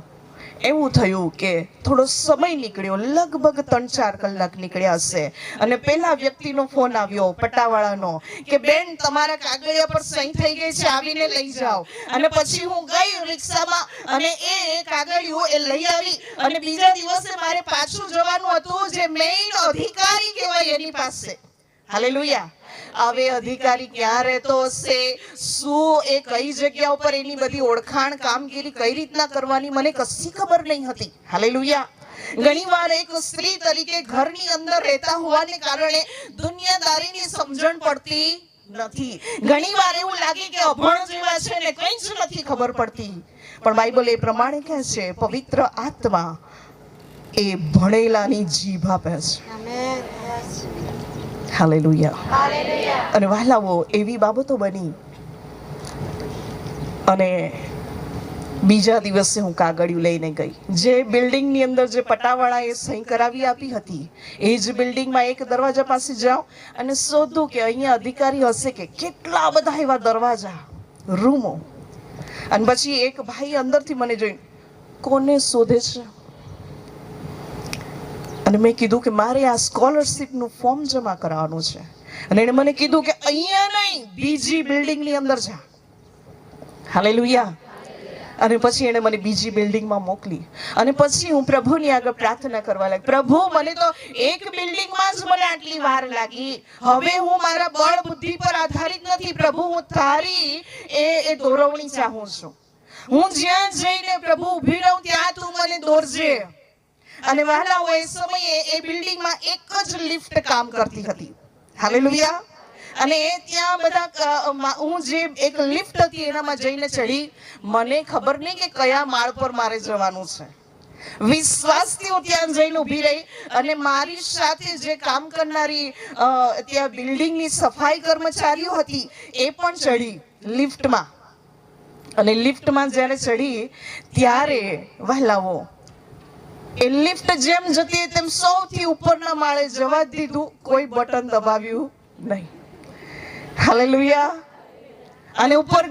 એવું થયું કે થોડો સમય નીકળ્યો, લગભગ 3-4 કલાક નીકળ્યા હશે અને પેલા વ્યક્તિનો ફોન આવ્યો, પટાવાળાનો, કે બેન તમારા કાગળિયા પર સહી થઈ ગઈ છે, આવીને લઈ જાઓ. અને પછી હું ગઈ રિક્ષામાં અને એ કાગળિયું એ લઈ આવી અને બીજા દિવસે મારે પાછું જવાનું હતું જે મેઇન અધિકારી કહેવાય એની પાસે. હાલેલુયા. હવે અધિકારી ક્યાં રહેતો હશે, શું એ કઈ જગ્યા ઉપર એની બધી ઓળખાણ કામગીરી કઈ રીતના કરવાની મને કશી ખબર નહીં હતી. હાલેલુયા. ઘણીવાર એક સ્ત્રી તરીકે ઘરની અંદર રહેતા હોવાને કારણે દુનિયાદારીની સમજણ પડતી નથી. ઘણીવાર એવું લાગે કે અભણ જેવા છે ને કંઈ જ નથી ખબર પડતી. પણ બાઇબલ એ પ્રમાણે કહે છે, પવિત્ર આત્મા એ ભણેલાની જીભ આપે છે. હાલેલુયા. અને વહાલાઓ એવી બાબતો બની અને બીજા દિવસે હું કાગળિયું લઈને ગઈ. જે બિલ્ડિંગની અંદર જે પટાવાળાએ સહી કરાવી આપી હતી એ જ બિલ્ડિંગમાં એક દરવાજા પાસે જાઉં અને શોધું કે અહીંયા અધિકારી હશે કે. કેટલા બધા એવા દરવાજા, રૂમો. અને પછી એક ભાઈ અંદરથી મને જોઈને, કોને શોધે છે? અને મેં કીધું કે મારે આ સ્કોલરશિપનું ફોર્મ જમા કરાવવાનું છે. અને એણે મને કીધું કે અહીંયા નહીં, બીજી બિલ્ડિંગની અંદર જા. હાલેલુયા. અને પછી એણે મને બીજી બિલ્ડિંગમાં મોકલી અને પછી હું પ્રભુની આગળ પ્રાર્થના કરવા લાગી, પ્રભુ મને તો એક બિલ્ડિંગમાં જ મને આટલી વાર લાગી, હવે હું મારા બળ બુદ્ધિ પર આધારિત નથી, પ્રભુ હું તારી એ દોરવણી ચાહું છું. હું જ્યાં જઈને પ્રભુ ઊભી રહું ત્યાં તું મને દોરજે. અને વહાલાઓ એ સમયે એ બિલ્ડિંગમાં એક જ લિફ્ટ કામ કરતી હતી. હાલેલુયા. અને ત્યાં બધા હું જે એક લિફ્ટ હતી એનામાં જઈને ચડી. મને ખબર નહીં કે કયા માળ પર મારે જવાનું છે. વિશ્વાસથી હું ત્યાં જઈને ઊભી રહી અને મારી સાથે જે કામ કરનારી ત્યાં બિલ્ડિંગની સફાઈ કર્મચારીઓ હતી એ પણ ચડી લિફ્ટમાં. અને લિફ્ટમાં જ્યારે ચડી ત્યારે વહાલાઓ એ લિફ્ટ જેમ જતી તેમ સૌથી ઉપરના માળે જવા દીધું, કોઈ બટન દબાવ્યું નહીં. હાલેલુયા. અને ઉપર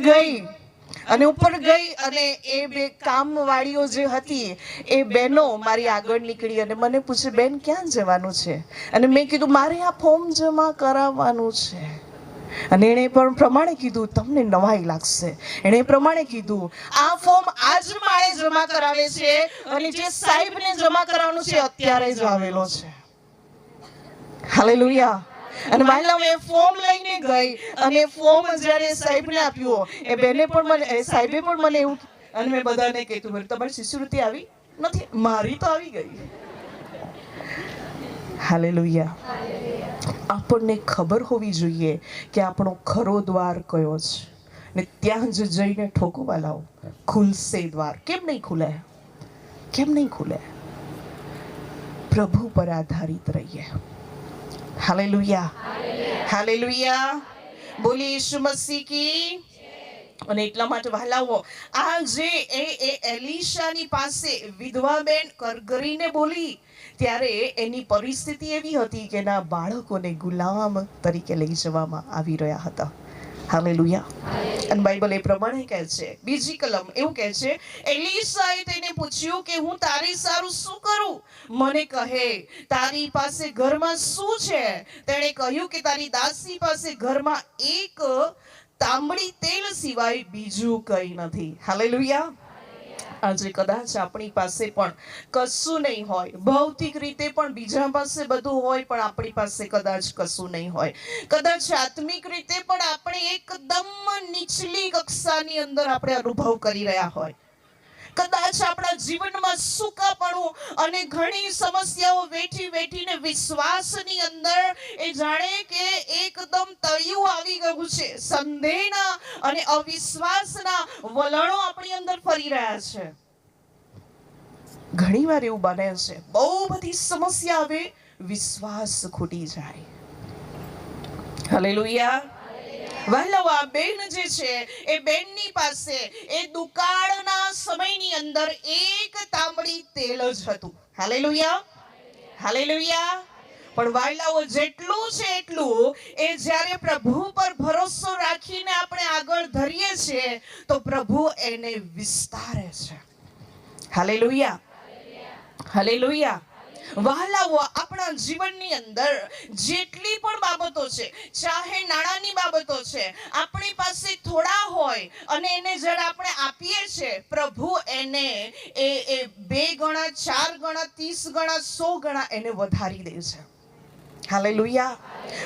ગઈ અને એ બે કામવાળીઓ જે હતી એ બહેનો મારી આગળ નીકળી અને મને પૂછે, બેન ક્યાં જવાનું છે? અને મેં કીધું મારે આ ફોર્મ જમા કરાવવાનું છે. અને એણે પણ પ્રમાણે કીધું, તમને નવાઈ લાગશે, એણે પ્રમાણે કીધું આ ફોર્મ આજ માળે જમા કરાવે છે અને જે સાહેબને જમા કરાવવાનું છે અત્યારે જ આવેલો છે. હાલેલુયા. અને વહાલા મેં ફોર્મ લઈને ગઈ અને ફોર્મ જ્યારે સાહેબને આપ્યું, એ બેને પણ મને, સાહેબે પણ મને એવું, અને મેં બધાને કીધું તમારી શિષ્યવૃત્તિ આવી નથી? મારી તો આવી ગઈ. હાલેલુયા. આપણને ખબર હોવી જોઈએ કે આપણો ખરો દ્વાર કયો છે ને ત્યાં જ જઈને ઠોકવા લાવો, ખુલશે દ્વાર. કેમ નહીં ખુલે? કેમ નહીં ખુલે? પ્રભુ પર આધારિત રહીએ. હાલેલુયા. હાલેલુયા. બોલી ઈસુ મસીહ કી. અને એટલા માટે વહાલાઓ આ જે એ એલીશાની પાસે વિધવા બેન કરગરીને બોલી ત્યારે એની પરિસ્થિતિ એવી હતી કે એના બાળકોને ગુલામ તરીકે લઈ જવામાં આવી રહ્યા હતા. હાલેલુયા. અને બાઇબલ એ પ્રમાણે કહે છે, બીજી કલમ એવું કહે છે, એલીશાએ તેને પૂછ્યું કે હું તારી સારું શું કરું? મને કહે તારી પાસે ઘરમાં શું છે? તેણે કહ્યું કે તારી દાસી પાસે ઘરમાં એક તાંબડી તેલ સિવાય બીજું કંઈ નથી. હાલેલુયા. આજે કદાચ આપણી પાસે પણ કશું નહીં હોય, ભૌતિક રીતે પણ બીજા પાસે બધું હોય, પણ આપણી પાસે કદાચ કશું નહીં હોય. કદાચ આત્મિક રીતે પણ આપણે એકદમ નીચલી કક્ષાની અંદર આપણે અનુભવ કરી રહ્યા હોય. કદાચ આપણા જીવનમાં સૂકાપણું અને ઘણી સમસ્યાઓ વેઠીને વિશ્વાસની અંદર એ જાણે કે એકદમ તળિયું આવી ગયું છે. સંદેહના અને અવિશ્વાસના વલણો આપણી અંદર ફરી રહ્યા છે. ઘણી વાર એવું બને છે, બહુ બધી સમસ્યા આવે, વિશ્વાસ ખૂટી જાય. હાલેલુયા. વહાલાઓ, આ બેન જે છે એ બેનની પાસે એ દુકાળના સમયની અંદર એક તાંબડી તેલ જ હતું. Hallelujah, hallelujah. પણ વહાલાઓ, જેટલું છે એટલું એ જ્યારે પ્રભુ પર ભરોસો રાખીને આપણે આગળ ધરીએ છીએ તો પ્રભુ એને વિસ્તારે છે. Hallelujah, hallelujah. વહાલાઓ, આપણા જીવનની અંદર જેટલી પણ બાબતો છે, ચાહે નાણાંની બાબતો છે, આપણી પાસે થોડા હોય અને એને જ્યારે આપણે આપીએ છીએ, પ્રભુ એને એ 2 ગણા, 4 ગણા, 30 ગણા, 100 ગણા એને વધારી દે છે. હાલેલુયા.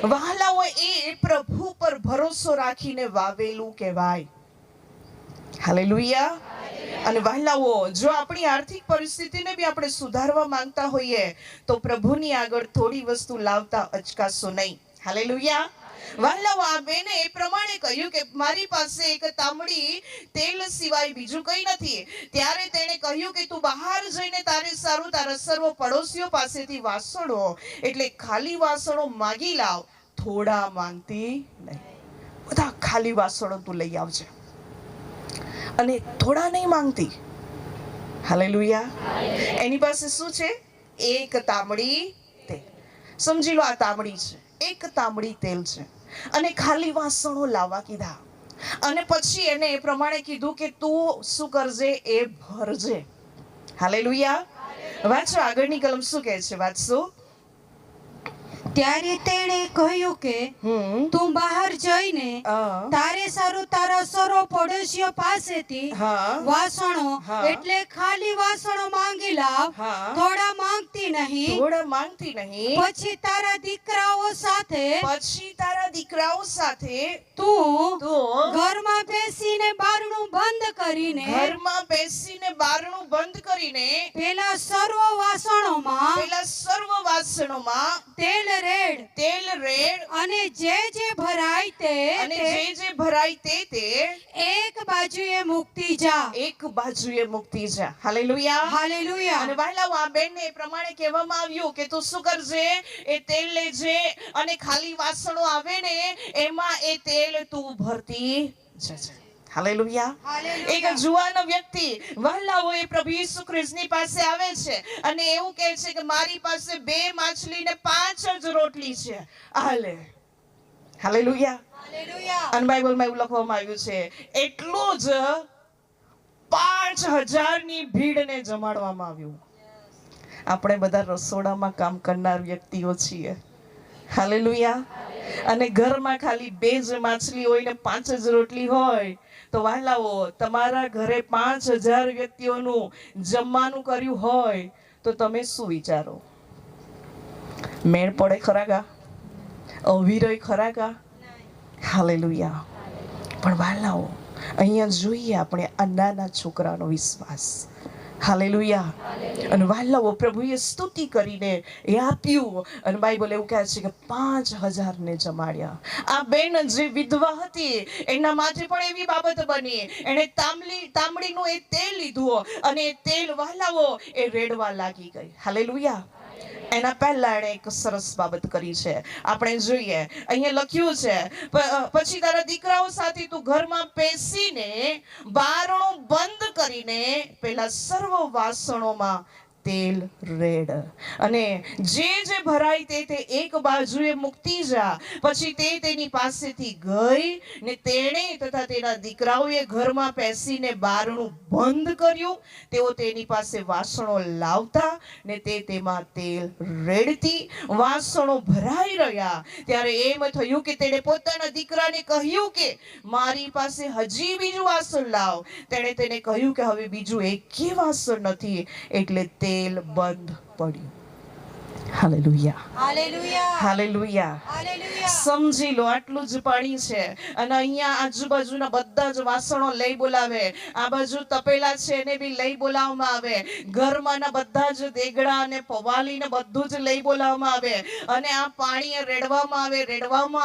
વહાલાઓ, એ પ્રભુ પર ભરોસો રાખીને વાવેલું કહેવાય. હાલેલુયા. અને વહાલાઓ, જો આપણી આર્થિક પરિસ્થિતિને બી આપણે સુધારવા માંગતા હોઈએ તો પ્રભુની આગળ થોડી વસ્તુ લાવતા અચકાશો નહીં. હાલેલુયા. વહાલાઓ, આ બેને એ પ્રમાણે કહ્યું કે મારી પાસે એક તાંબડી તેલ સિવાય બીજું કંઈ નથી. ત્યારે તેણે કહ્યું કે તું બહાર જઈને તારે સારું તારા સર્વ પડોશીઓ પાસેથી વાસણો, એટલે ખાલી વાસણો માગી લાવ, થોડા માંગતી નહીં. બધા ખાલી વાસણો તું લઈ આવજે અને થોડા નહીં માંગતી. હાલેલુયા. એની પાસે શું છે? એક તાંબડી તેલ. સમજી લો, આ તાંબડી છે, એક તાંબડી તેલ છે અને ખાલી વાસણો લાવવા કીધા. અને પછી એને એ પ્રમાણે કીધું કે તું શું કરજે? એ ભરજે. હાલેલુયા. વાંચો આગળની કલમ શું કહે છે, વાંચો. ત્યારે તેણે કહ્યું કે તું બહાર જઈને તારે સારું તારા સર્વ પડોશીઓ પાસેથી વાસણો, એટલે ખાલી વાસણો માંગી લાવ, થોડા માંગતી નહીં, થોડા માંગતી નહીં. પછી તારા દીકરાઓ સાથે તું ઘરમાં બેસીને બારણું બંધ કરીને પેલા સર્વ વાસણોમાં તેલ રેડ અને જે ભરાય તે એક બાજુએ મૂકતી જા. Hallelujah, hallelujah. અને વહાલાઓ, આ બેનને એ પ્રમાણે કહેવામાં આવ્યું કે તું શું કરજે? એ તેલ લેજે અને ખાલી વાસણો આવે ને એમાં એ તેલ તું ભરતી જજે. હાલેલુયા. એક જુવાન વ્યક્તિ વહાલાઓ એ પ્રભુ ઈસુ ખ્રિસ્તની પાસે આવે છે અને એવું કહે છે કે મારી પાસે 2 માછલી ને 5 જ રોટલી છે. હાલેલુયા. અને બાઇબલમાં એવું લખવામાં આવ્યું છે એટલું જ 5000 ની ભીડને જમાડવામાં આવ્યું. આપણે બધા રસોડામાં કામ કરનાર વ્યક્તિઓ છીએ. હાલેલુયા. અને ઘરમાં ખાલી 2 જ માછલી હોય ને 5 જ રોટલી હોય તો વહાલાઓ, તમારા ઘરે 5000 વ્યક્તિઓનું જમવાનું કર્યું હોય તો તમે શું વિચારો? મેળ પડે ખરા? અવિરય ખરા? હાલેલુયા. પણ વહાલાઓ, અહીંયા જોઈએ આપણે આ નાના છોકરાનો વિશ્વાસ. હાલેલુયા. અને વહાલાઓ, પ્રભુએ સ્તુતિ કરીને એ આપ્યું અને બાઇબલ એવું કહે છે કે 5000 ને જમાડ્યા. આ બેન જે વિધવા હતી એના માટે પણ એવી બાબત બની. એને તાંબડીનું એ તેલ લીધું અને એ તેલ વહાલાઓ એ રેડવા લાગી ગઈ. હાલેલુયા. એના પહેલા એણે એક સરસ બાબત કરી છે. આપણે જોઈએ અહીંયા લખ્યું છે, પછી તારા દીકરાઓ સાથે તું ઘરમાં બેસીને બારણું બંધ કરીને પેલા સર્વ વાસણોમાં તેલ રેડ. અને જે ભરાય તે એક બાજુએ મૂકતી જા. પછી તેની પાસેથી ગઈ ને તેણે તથા તેના દીકરાઓએ ઘરમાં બેસીને બારણું બંધ કર્યું. તેઓ તેની પાસે વાસણો લાવતા ને તેમાં તેલ રેડતી. વાસણો ભરાઈ રહ્યા ત્યારે એમ થયું કે તેણે પોતાના દીકરાને કહ્યું કે મારી પાસે હજી બીજું વાસણ લાવ. તેણે તેને કહ્યું કે હવે બીજું એકેય વાસણ નથી. એટલે તેલ બંધ પડ્યું. Hallelujah, hallelujah, hallelujah. હાલેલુયા. સમજી લો, આટલું જ પાણી છે. અને અહીંયા આજુબાજુના બધા જ વાસણો લઈ બોલાવે. આ બાજુ તપેલા છે એને બી લઈ બોલાવવામાં આવે. ઘરમાંના બધા જ દેગડા અને પવાલીને બધું જ લઈ બોલાવવામાં આવે. અને આ પાણી રેડવામાં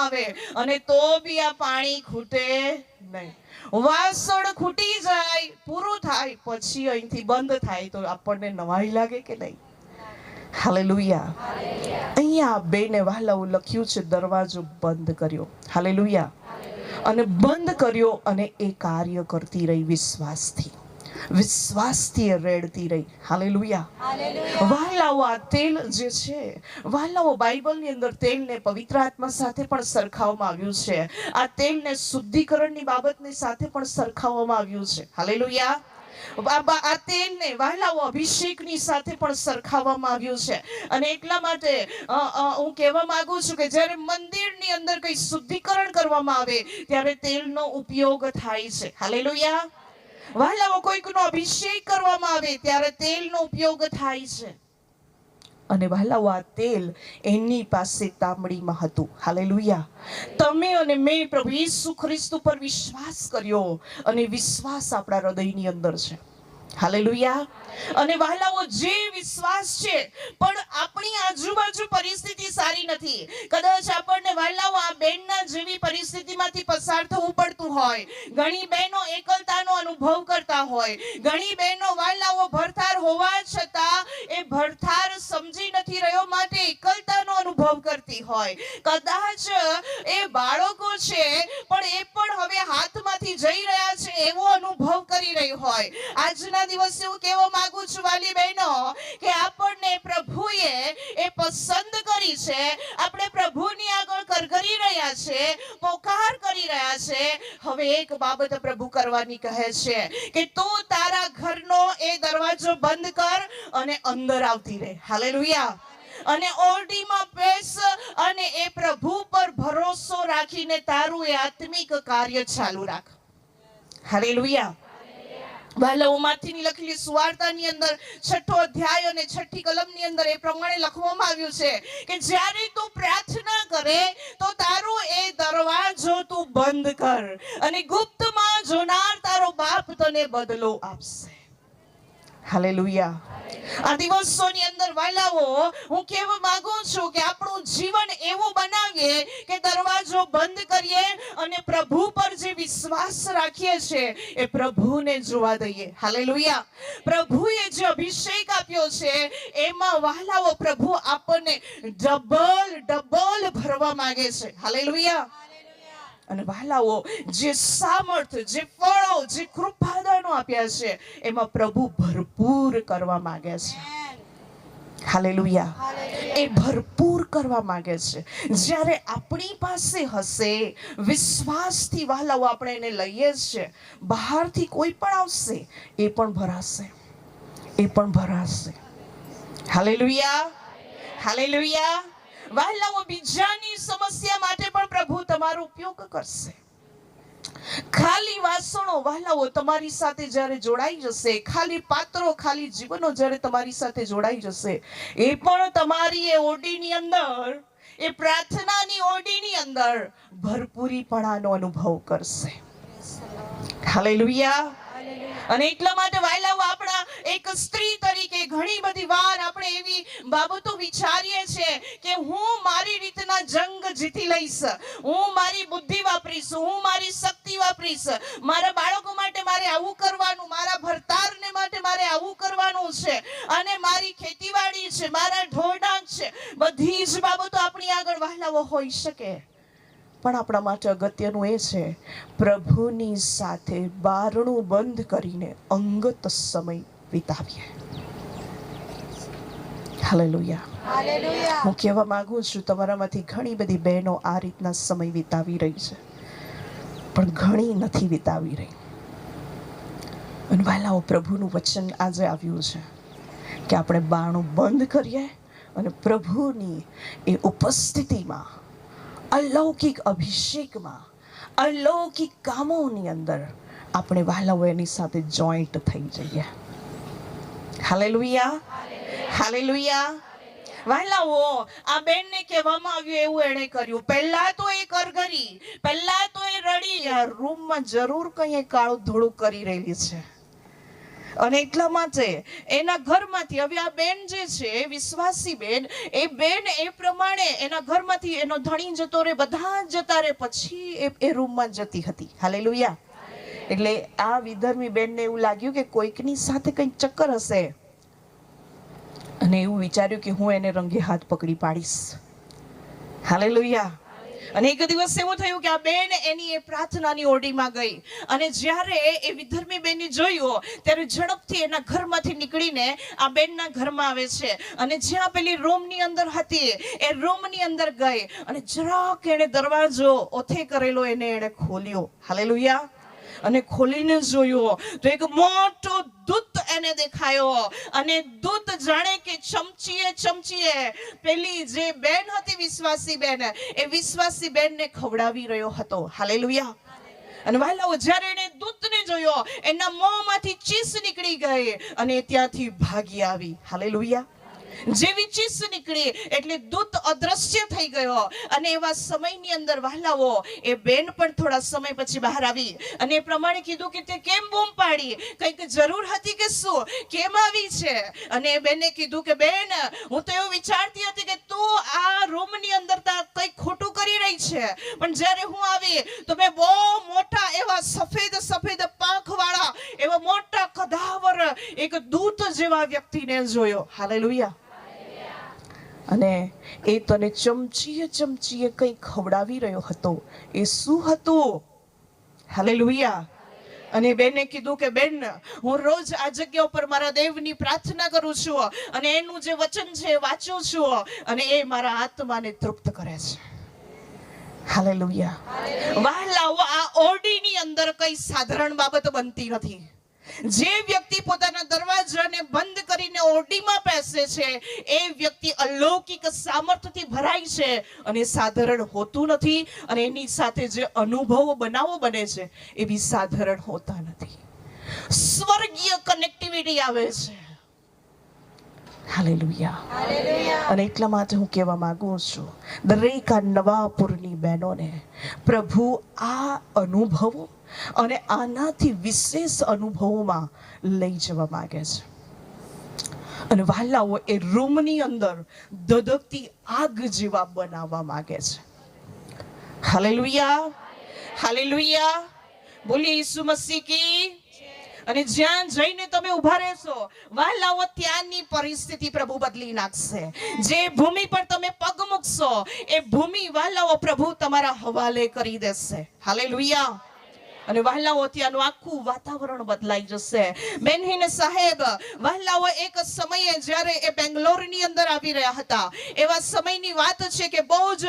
આવે. અને તો બી આ પાણી ખૂટે નહીં. વાસણ ખૂટી જાય, પૂરું થાય, પછી અહીંથી બંધ થાય તો આપણને નવાઈ લાગે કે નહીં? હાલેલુયા. અહીંયા બેને વહાલાઓ લખ્યું છે દરવાજો બંધ કર્યો. હાલેલુયા. અને બંધ કર્યો અને એ કાર્ય કરતી રહી વિશ્વાસથી રેડતી રહી. હાલેલુયા. વહાલાઓ આ તેલ જે છે, વહાલાઓ બાઇબલની અંદર તેલને પવિત્ર આત્મા સાથે પણ સરખાવવામાં આવ્યું છે. આ તેલને શુદ્ધિકરણની બાબતની સાથે પણ સરખાવવામાં આવ્યું છે. હાલેલુયા. આ તેલને વહાલાઓ અભિષેકની સાથે પણ સરખાવવામાં આવ્યું છે. અને એટલા માટે હું કહેવા માંગુ છું કે જ્યારે મંદિરની અંદર કંઈ શુદ્ધિકરણ કરવામાં આવે ત્યારે તેલનો ઉપયોગ થાય છે. હાલેલુયા. વહાલાઓ કોઈકનો અભિષેક કરવામાં આવે ત્યારે તેલનો ઉપયોગ થાય છે. અને વહાલાઓ આ તેલ એની પાસે તાંબડીમાં હતું. હાલેલુયા. તમે અને મેં પ્રભુ ઈસુ ખ્રિસ્ત પર વિશ્વાસ કર્યો અને વિશ્વાસ આપણા હૃદયની અંદર છે. હાલેલુયા. અને વહાલાઓ જે વિશ્વાસ છે, પણ આપણી આજુબાજુ પરિસ્થિતિ સારી નથી. કદાચ આપણને વહાલાઓ આ બેનના જેવી પરિસ્થિતિમાંથી પસાર થવું પડતું હોય. ઘણી બહેનો એકલતાનો અનુભવ કરતા હોય. ઘણી બહેનો વહાલાઓ ભરથાર હોવા છતાં એ ભરથાર સમજી નથી રહ્યો માટે એકલતાનો અનુભવ કરતી હોય. કદાચ એ બાળકો છે પણ એ પણ હવે હાથમાંથી જઈ રહ્યા છે એવો અનુભવ કરી રહી હોય. આજના દિવસે હું કહેવા માંગુ છું વાલી બહેનો કે આપણને પ્રભુએ એ પસંદ કરી છે. આપણે પ્રભુની આગળ કરગરી રહ્યા છે, પોકાર કરી રહ્યા છે. હવે એક બાબત પ્રભુ કરવાની કહે છે કે તું તારા ઘરનો એ દરવાજો બંધ કર અને અંદર આવતી રહે. હાલેલુયા. અને ઓરડીમાં બેસ અને એ પ્રભુ પર ભરોસો રાખીને તારું એ આત્મિક કાર્ય ચાલુ રાખ. હાલેલુયા. વહાલાઓ માથીની લખેલી સુવાર્તાની અંદર 6ઠો અધ્યાય અને 6ઠી કલમની અંદર એ પ્રમાણે લખવામાં આવ્યું છે કે જ્યારે તું પ્રાર્થના કરે તો તારો એ દરવાજો તું બંધ કર અને ગુપ્તમાં જોનાર તારો બાપ તને બદલો આપશે. હાલેલુયા. આ દિવસોની અંદર વહાલાઓ હું કહેવા માંગુ છું કે આપણું જીવન એવું બનાવીએ કે દરવાજો બંધ કરીએ અને પ્રભુ પર જે વિશ્વાસ રાખીએ છીએ એ પ્રભુને જોવા દઈએ. હાલેલુયા. પ્રભુએ જે અભિષેક આપ્યો છે એમાં વહાલાઓ પ્રભુ આપણને ડબલ ભરવા માંગે છે. હાલેલુયા. અને વહાલાઓ જે સામર્થ્ય, જે ફળો, જે કૃપાદાનો આપ્યા છે એમાં પ્રભુ ભરપૂર કરવા માંગે છે. હાલેલુયા. એ ભરપૂર કરવા માંગે છે. જ્યારે આપણી પાસે હશે વિશ્વાસથી વહાલાઓ આપણે એને લઈએ છીએ, બહારથી કોઈ પણ આવશે એ પણ ભરાશે. હાલેલુયા. હાલેલુયા. વહાલાઓ બીજાની સમસ્યા માટે પણ પ્રભુ તમારો ઉપયોગ કરશે. ખાલી વાસણો વહાલાઓ તમારી સાથે જ્યારે જોડાઈ જશે, ખાલી પાત્રો, ખાલી જીવનો જ્યારે તમારી સાથે જોડાઈ જશે, એ પણ તમારી એ ઓરડીની અંદર, એ પ્રાર્થનાની ઓરડીની અંદર ભરપૂરીપણાનો અનુભવ કરશે. હાલેલુયા. અને એટલા માટે વહાલાઓ આપણા એક સ્ત્રી તરીકે ઘણી બધી વાર આપણે એવી બાબતો વિચારીએ છીએ કે હું મારી રીતના જંગ જીતી લઈશ, હું મારી બુદ્ધિ વાપરીશ, હું મારી શક્તિ વાપરીશ, મારા બાળકો માટે મારે આવું કરવાનું, મારા ભરતારને માટે મારે આવું કરવાનું છે, અને મારી ખેતીવાડી છે, મારા ઢોરડાંગ છે, બધી જ બાબતો આપણી આગળ વહાલાઓ હોઈ શકે. પણ આપણા માટે અગત્યનું એ છે પ્રભુની સાથે બારણું બંધ કરીને અંગત સમય વિતાવીએ. હાલેલુયા. હું કહેવા માંગુ છું, તમારામાંથી ઘણી બધી બહેનો આ રીતના સમય વિતાવી રહી છે, પણ ઘણી નથી વિતાવી રહી. અને વહાલાઓ, પ્રભુનું વચન આજે આવ્યું છે કે આપણે બારણું બંધ કરીએ અને પ્રભુની એ ઉપસ્થિતિમાં, અલૌકિક અભિષેકમાં, અલૌકિક કામોની અંદર આપણે વહાલાઓ એની સાથે જોઈન્ટ થઈ જઈએ. Hallelujah, hallelujah. વહાલાઓ, આ બેનને કહેવામાં આવ્યું એવું એણે કર્યું. પહેલા તો એ કરગરી, પહેલા તો એ રડી. આ રૂમમાં જરૂર કંઈ કાળું ધોળું કરી રહેલી છે, અને એટલા માટે એના ઘરમાંથી, હવે આ બેન જે છે, વિશ્વાસી બેન, એ બેન એ પ્રમાણે એના ઘરમાંથી એનો ધણી જતો રહે, બધા જતા રહે, પછી એ રૂમમાં જતી હતી. હાલેલુયા. એટલે આ વિધર્મી બેનને એવું લાગ્યું કે કોઈકની સાથે કંઈક ચક્કર હશે, અને એવું વિચાર્યું કે હું એને રંગે હાથ પકડી પાડીશ. હાલેલુયા. અને એક દિવસ એવું થયું કે આ બેન એની એ પ્રાર્થનાની ઓરડીમાં ગઈ, અને જ્યારે એ વિધર્મી બેને જોયું ત્યારે ઝડપથી એના ઘરમાંથી નીકળીને આ બેનના ઘરમાં આવે છે, અને જ્યાં પેલી રૂમની અંદર હતી એ રૂમની અંદર ગઈ, અને જરાક એણે દરવાજો ઓથે કરેલો એને ખોલ્યો. હાલેલુયા. અને ખોલીને જોયો તો એક મોટો દૂત એને દેખાયો, અને દૂત જાણે કે ચમચીએ પેલી જે બેન હતી, વિશ્વાસી બેન, એ વિશ્વાસી બેનને ખવડાવી રહ્યો હતો. હાલેલુયા. અને વહાલાઓ, જ્યારે એને દૂતને જોયો, એના મોંમાંથી ચીસ નીકળી ગઈ અને ત્યાંથી ભાગી આવી. હાલેલુયા. જેવી ચીસ નીકળી એટલે દૂત અદ્રશ્ય થઈ ગયો, અને એવા સમયની અંદર વહાલાઓ, એ બેન પણ થોડા સમય પછી બહાર આવી, અને એ પ્રમાણે કીધું કે તે કેમ બૂમ પાડી, કંઈક જરૂર હતી કે શું, કેમ આવી છે? અને એ બેને કીધું કે બેન, હું તો એવું વિચારતી હતી કે તું આ રૂમની અંદર કંઈક ખોટું કરી રહી છે, પણ જ્યારે હું આવી તો મેં બહુ મોટા એવા સફેદ પાંખવાળા એવા મોટા કદાવર એક દૂત જેવા વ્યક્તિને જોયો. હાલેલુયા. અને એ તને ચમચીએ કંઈ ખવડાવી રહ્યો હતો. એ શું હતું? હાલેલુયા. અને બેને કીધું કે બેન, હું રોજ આ જગ્યા ઉપર મારા દેવની પ્રાર્થના કરું છું, અને એનું જે વચન છે વાંચું છું, અને એ મારા આત્માને તૃપ્ત કરે છે. હાલેલુયા. વહાલાઓ, આ ઓરડીની અંદર કઈ સાધારણ બાબત બનતી નથી. જે વ્યક્તિ પોતાના દરવાજાને બંધ કરીને ઓરડીમાં બેસે છે, એ વ્યક્તિ અલૌકિક સામર્થ્યથી ભરાય છે, અને સાધારણ હોતું નથી, અને એની સાથે જે અનુભવો બનાવો બને છે એ બી સાધારણ હોતા નથી. સ્વર્ગીય કનેક્ટિવિટી આવે છે. હાલેલુયા. અને એટલા માટે હું કહેવા માંગુ છું, દરેક આ નવાપુરની બહેનોને પ્રભુ આ અનુભવો અને આનાથી વિશેષ અનુભવોમાં લઈ જવા માંગે છે. અને વહાલાઓ, એ રૂમની અંદર ધધકતી આગ જેવા બનાવવા માંગે છે. Hallelujah, hallelujah. બોલીએ ઈસુ મસીહ કી. અને જ્યાં જઈને તમે ઉભા રહેશો, વહાલાઓ, ત્યાંની પરિસ્થિતિ પ્રભુ બદલી નાખશે. જે ભૂમિ પર તમે પગ મૂકશો, એ ભૂમિ વહાલાઓ પ્રભુ તમારા હવાલે કરી દેશે. હાલેલુયા. અને વહાલાઓ, ત્યાંનું આખું વાતાવરણ બદલાઈ જશે. બેનહીન સાહેબ, વહાલાઓ, એક સમયે જ્યારે એ બેંગ્લોરની અંદર આવી રહ્યા હતા, એવા સમયની વાત છે કે બહુ જ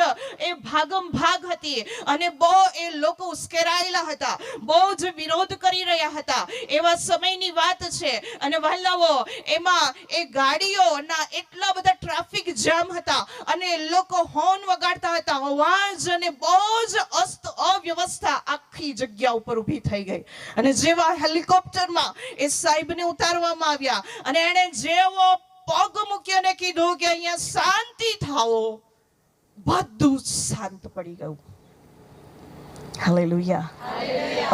એ ભાગમ ભાગ હતી, અને બહુ એ લોકો ઉશ્કેરાયેલા હતા, બહુ જ વિરોધ કરી રહ્યા હતા. એવા સમયની વાત છે. અને વહાલાઓ, એમાં એ ગાડીઓના એટલા બધા ટ્રાફિક જામ હતા, અને લોકો હોર્ન વગાડતા હતા, અવાજ, અને બહુ જ અવ્યવસ્થા આખી જગ્યા ઉપર ઊભી થઈ ગઈ. અને જેવા હેલિકોપ્ટરમાં એ સાહેબને ઉતારવામાં આવ્યા, અને એણે જેવો પગ મૂક્યો ને કીધું કે અહીંયા શાંતિ થાઓ, બધું શાંત પડી ગયું. હાલેલુયા.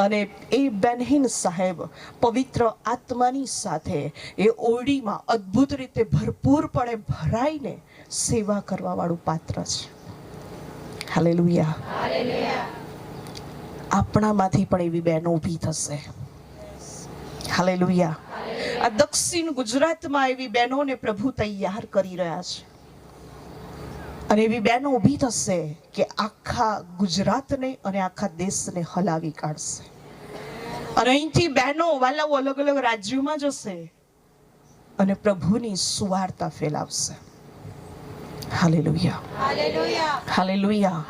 અને એ બેનહીન સાહેબ પવિત્ર આત્માની સાથે એ ઓરડીમાં અદ્ભુત રીતે ભરપૂરપણે ભરાઈને સેવા કરવા વાળું પાત્ર છે. હાલેલુયા. આપણામાંથી પણ એવી બહેનો ઊભી થશે. હાલેલુયા. આ દક્ષિણ ગુજરાતમાં એવી બહેનોને પ્રભુ તૈયાર કરી રહ્યા છે, અને એવી બહેનો ઊભી થશે કે આખા ગુજરાતને અને આખા દેશને હલાવી કાઢશે. અને અહીંથી બહેનો વાલાઓ અલગ અલગ રાજ્યોમાં જશે અને પ્રભુની સુવાર્તા ફેલાવશે. Hallelujah, hallelujah.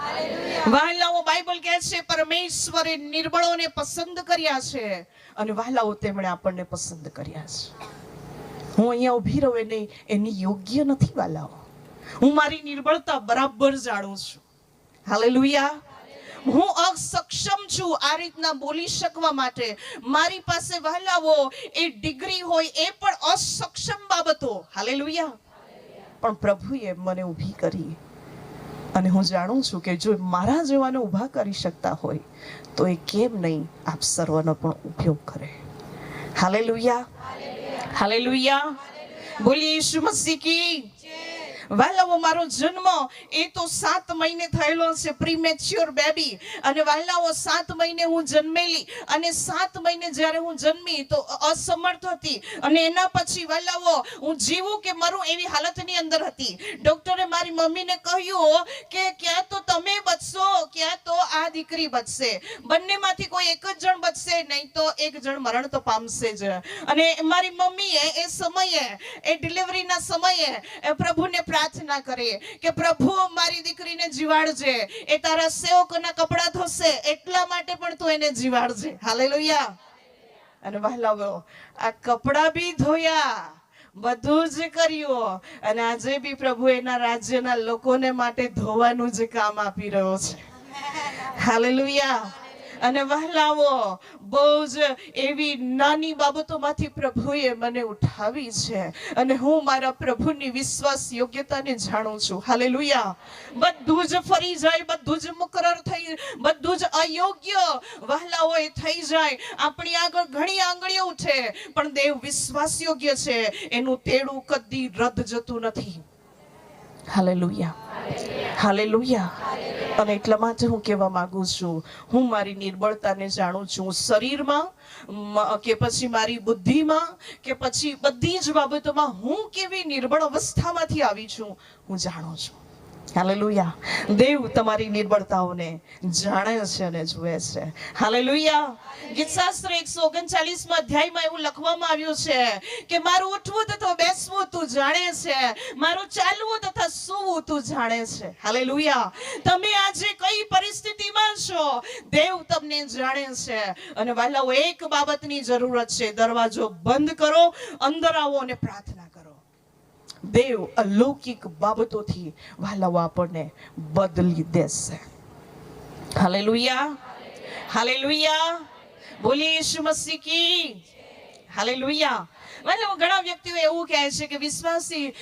વહાલાઓ, બાઇબલ કહે છે પરમેશ્વરે નિર્બળોને પસંદ કર્યા છે અને વહાલાઓ તેમણે આપણને પસંદ કર્યા છે. હું અહીંયા ઊભી રહું નહીં એની યોગ્ય નથી વહાલાઓ. હું મારી નિર્બળતા બરાબર જાણું છું. હાલેલુયા. હું અસક્ષમ છું આ રીતના બોલી શકવા માટે. મારી પાસે વહાલાઓ એ ડિગ્રી હોય એ પણ અસક્ષમ બાબતો. હાલેલુયા. પણ પ્રભુએ મને ઊભી કરી અને હું જાણું છું કે જો મારા જેવાને ઊભા કરી શકતા હોય તો એ કેમ નહીં આપ સર્વનો પણ ઉપયોગ કરે. Hallelujah, hallelujah. બોલીએ ઈસુ મસીહ કી. વાલાઓ, મારો જન્મ એ તો 7 મહિને થયેલો છે, પ્રીમેચ્યોર બેબી. અને વાલાઓ 7 મહિને હું જન્મેલી અને 7 મહિને જ્યારે હું જન્મી તો અસમર્થ હતી અને એના પછી વાલાઓ હું જીવું કે મરું એવી હાલતની અંદર હતી. ડોક્ટરે મારી મમ્મીને કહ્યું કે ક્યાં તો તમે બચશો ક્યાં તો આ દીકરી બચશે, બંનેમાંથી કોઈ એક જ જણ બચશે, નહીં તો એક જણ મરણ તો પામશે જ. અને મારી મમ્મીએ એ સમયે એ ડિલિવરીના સમયે પ્રભુને પ્રાર્થના કરે કે પ્રભુ મારી દીકરીને જીવાડજે, એ તારા સેવકોના કપડા ધોશે એટલા માટે પણ તું એને જીવાડજે. હાલેલુયા. અને વહાલાઓ, આ કપડા બી ધોયા, બધું જ કર્યું અને આજે બી પ્રભુ એના રાજ્યના લોકોને માટે ધોવાનું જ કામ આપી રહ્યો છે. હાલેલુયા. અને વહાલાઓ, બહુ જ એવી નાની બાબતોમાંથી પ્રભુએ મને ઉઠાવી છે અને હું મારા પ્રભુની વિશ્વાસ યોગ્યતાને જાણું છું. હાલેલુયા. બધું જ ફરી જાય, બધું જ મુકરર થઈ, બધું જ અયોગ્ય વહાલાઓ એ થઈ જાય, આપણી આગળ ઘણી આંગળીઓ ઉઠે, પણ દેવ વિશ્વાસ યોગ્ય છે, એનું તેડું કદી રદ જતું નથી. Hallelujah, hallelujah. અને એટલા માટે હું કહેવા માંગુ છું, હું મારી નિર્બળતાને જાણું છું. શરીરમાં કે પછી મારી બુદ્ધિમાં કે પછી બધી જ બાબતોમાં હું કેવી નિર્બળ અવસ્થામાંથી આવી છું હું જાણું છું. હાલેલુયા. દેવ તમારી નિર્બળતાઓને જાણે છે અને જુએ છે. હાલેલુયા. ગીતશાસ્ત્ર 139 અધ્યાયમાં એવું લખવામાં આવ્યું છે કે મારું ઉઠવું તથા બેસવું તું જાણે છે, મારું ચાલવું તથા સૂવું તું જાણે છે. હાલેલુયા. તમે આજે કઈ પરિસ્થિતિમાં છો દેવ તમને જાણે છે. અને વાલાઓ, એક બાબતની જરૂરત છે, દરવાજો બંધ કરો, અંદર આવો અને પ્રાર્થના કરો. દેવ અલૌકિક બાબતોથી વાલાઓ આપણને બદલી દેશે. Hallelujah, hallelujah. બોલીએ ઈસુ મસીહ કી. હાલેલુયા. વાલાઓ, ઘણા વ્યક્તિઓ એવું કહે છે કે વિશ્વાસી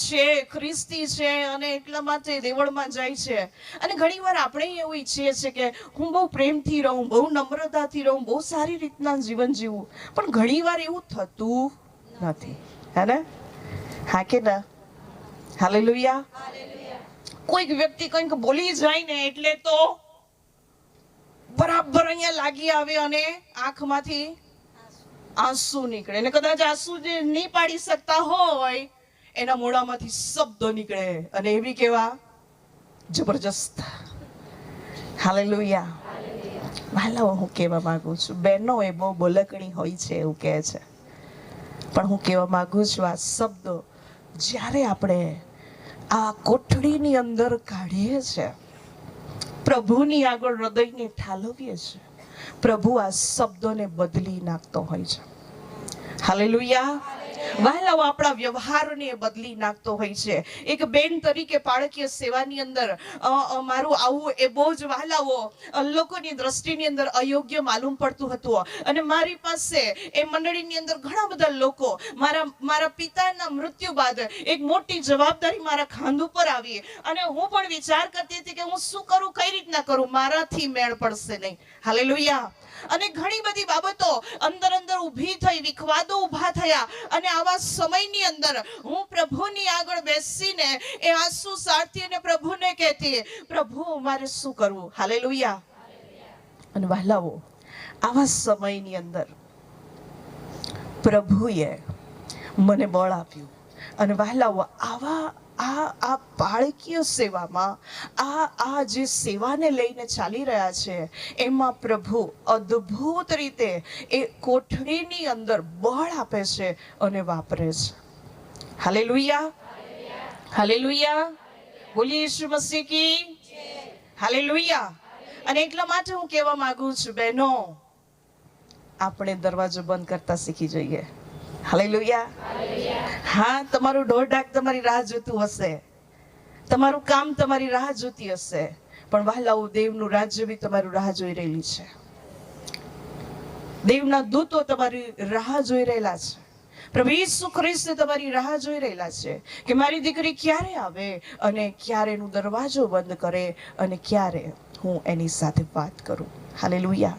છે, ખ્રિસ્તી છે અને એટલા માટે દેવળમાં જાય છે. અને ઘણીવાર આપણે એવું ઈચ્છીએ છીએ કે હું બહુ પ્રેમથી રહું, બહુ નમ્રતાથી રહું, બહુ સારી રીતના જીવન જીવું, પણ ઘણીવાર એવું થતું નથી. હે ને? હા કે ના? હાલેલુયા. કોઈક વ્યક્તિ કંઈક બોલી જાય ને એટલે તો બરાબર અહીંયા લાગી આવે અને આંખમાંથી આંસુ નીકળે. અને કદાચ આંસુ જે નહીં પાડી શકતા હોય એના મોઢામાંથી શબ્દો નીકળે અને એવી કેવા જબરજસ્ત. હાલેલુયા. વાલાઓ, હું કહેવા માંગુ છું, બહેનો એ બહુ બોલકણી હોય છે એવું કહે છે, પણ હું કહેવા માંગુ છું આ શબ્દો જ્યારે આપણે આ કોઠડીની અંદર કાઢીએ છીએ, પ્રભુની આગળ હૃદયને ઠાલવીએ છીએ, પ્રભુ આ શબ્દોને બદલી નાખતો હોય છે. હાલેલુયા. વહાલાઓ, આપણા વ્યવહારને બદલી નાખતો હોય છે. એક બેન તરીકે બાળકીય સેવાની અંદર મારું આવું એ બહુ જ વહાલાઓ લોકોની દ્રષ્ટિની અંદર અયોગ્ય માલુમ પડતું હતું. અને મારી પાસે એ મંડળીની અંદર ઘણા બધા લોકો, મારા પિતાના મૃત્યુ બાદ એક મોટી જવાબદારી મારા ખાંદ ઉપર આવી અને હું પણ વિચાર કરતી હતી કે હું શું કરું, કઈ રીતના કરું, મારાથી મેળ પડશે નહીં. હાલેલુયા. અને ઘણી બધી બાબતો અંદર અંદર ઊભી થઈ, વિખવાદો ઊભા થયા અને આવા સમયની અંદર હું પ્રભુની આગળ બેસીને એ આંસુ સારતી અને પ્રભુને કહેતી, પ્રભુ મારે શું કરવું. હાલેલુયા. અને વહાલાઓ, આવા સમયની અંદર પ્રભુએ મને બળ આપ્યું. અને વહાલાઓ, આ બાળકીય સેવામાં આ જે સેવાને લઈને ચાલી રહ્યા છે એમાં પ્રભુ અદ્ભુત રીતે એ કોઠડીની અંદર બળ આપે છે અને વાપરે છે. Hallelujah, hallelujah. બોલીએ યીશુ મસીહ કી હાલેલુયા. અને એટલા માટે હું કહેવા માંગુ છું બહેનો, આપણે દરવાજો બંધ કરતા શીખી જઈએ. હાલેલુયા. હા, તમારું ઢોરઢાક તમારી રાહ જોતું હશે, તમારું કામ તમારી રાહ જોતી હશે, પણ વહાલાઓ દેવનું રાજ્ય બી તમારું રાહ જોઈ રહેલી છે. દેવના દૂતો તમારી રાહ જોઈ રહેલા છે. પ્રભુ ઈસુ ખ્રિસ્ત તમારી રાહ જોઈ રહેલા છે કે મારી દીકરી ક્યારે આવે અને ક્યારે એનો દરવાજો બંધ કરે અને ક્યારે હું એની સાથે વાત કરું. હાલેલુયા.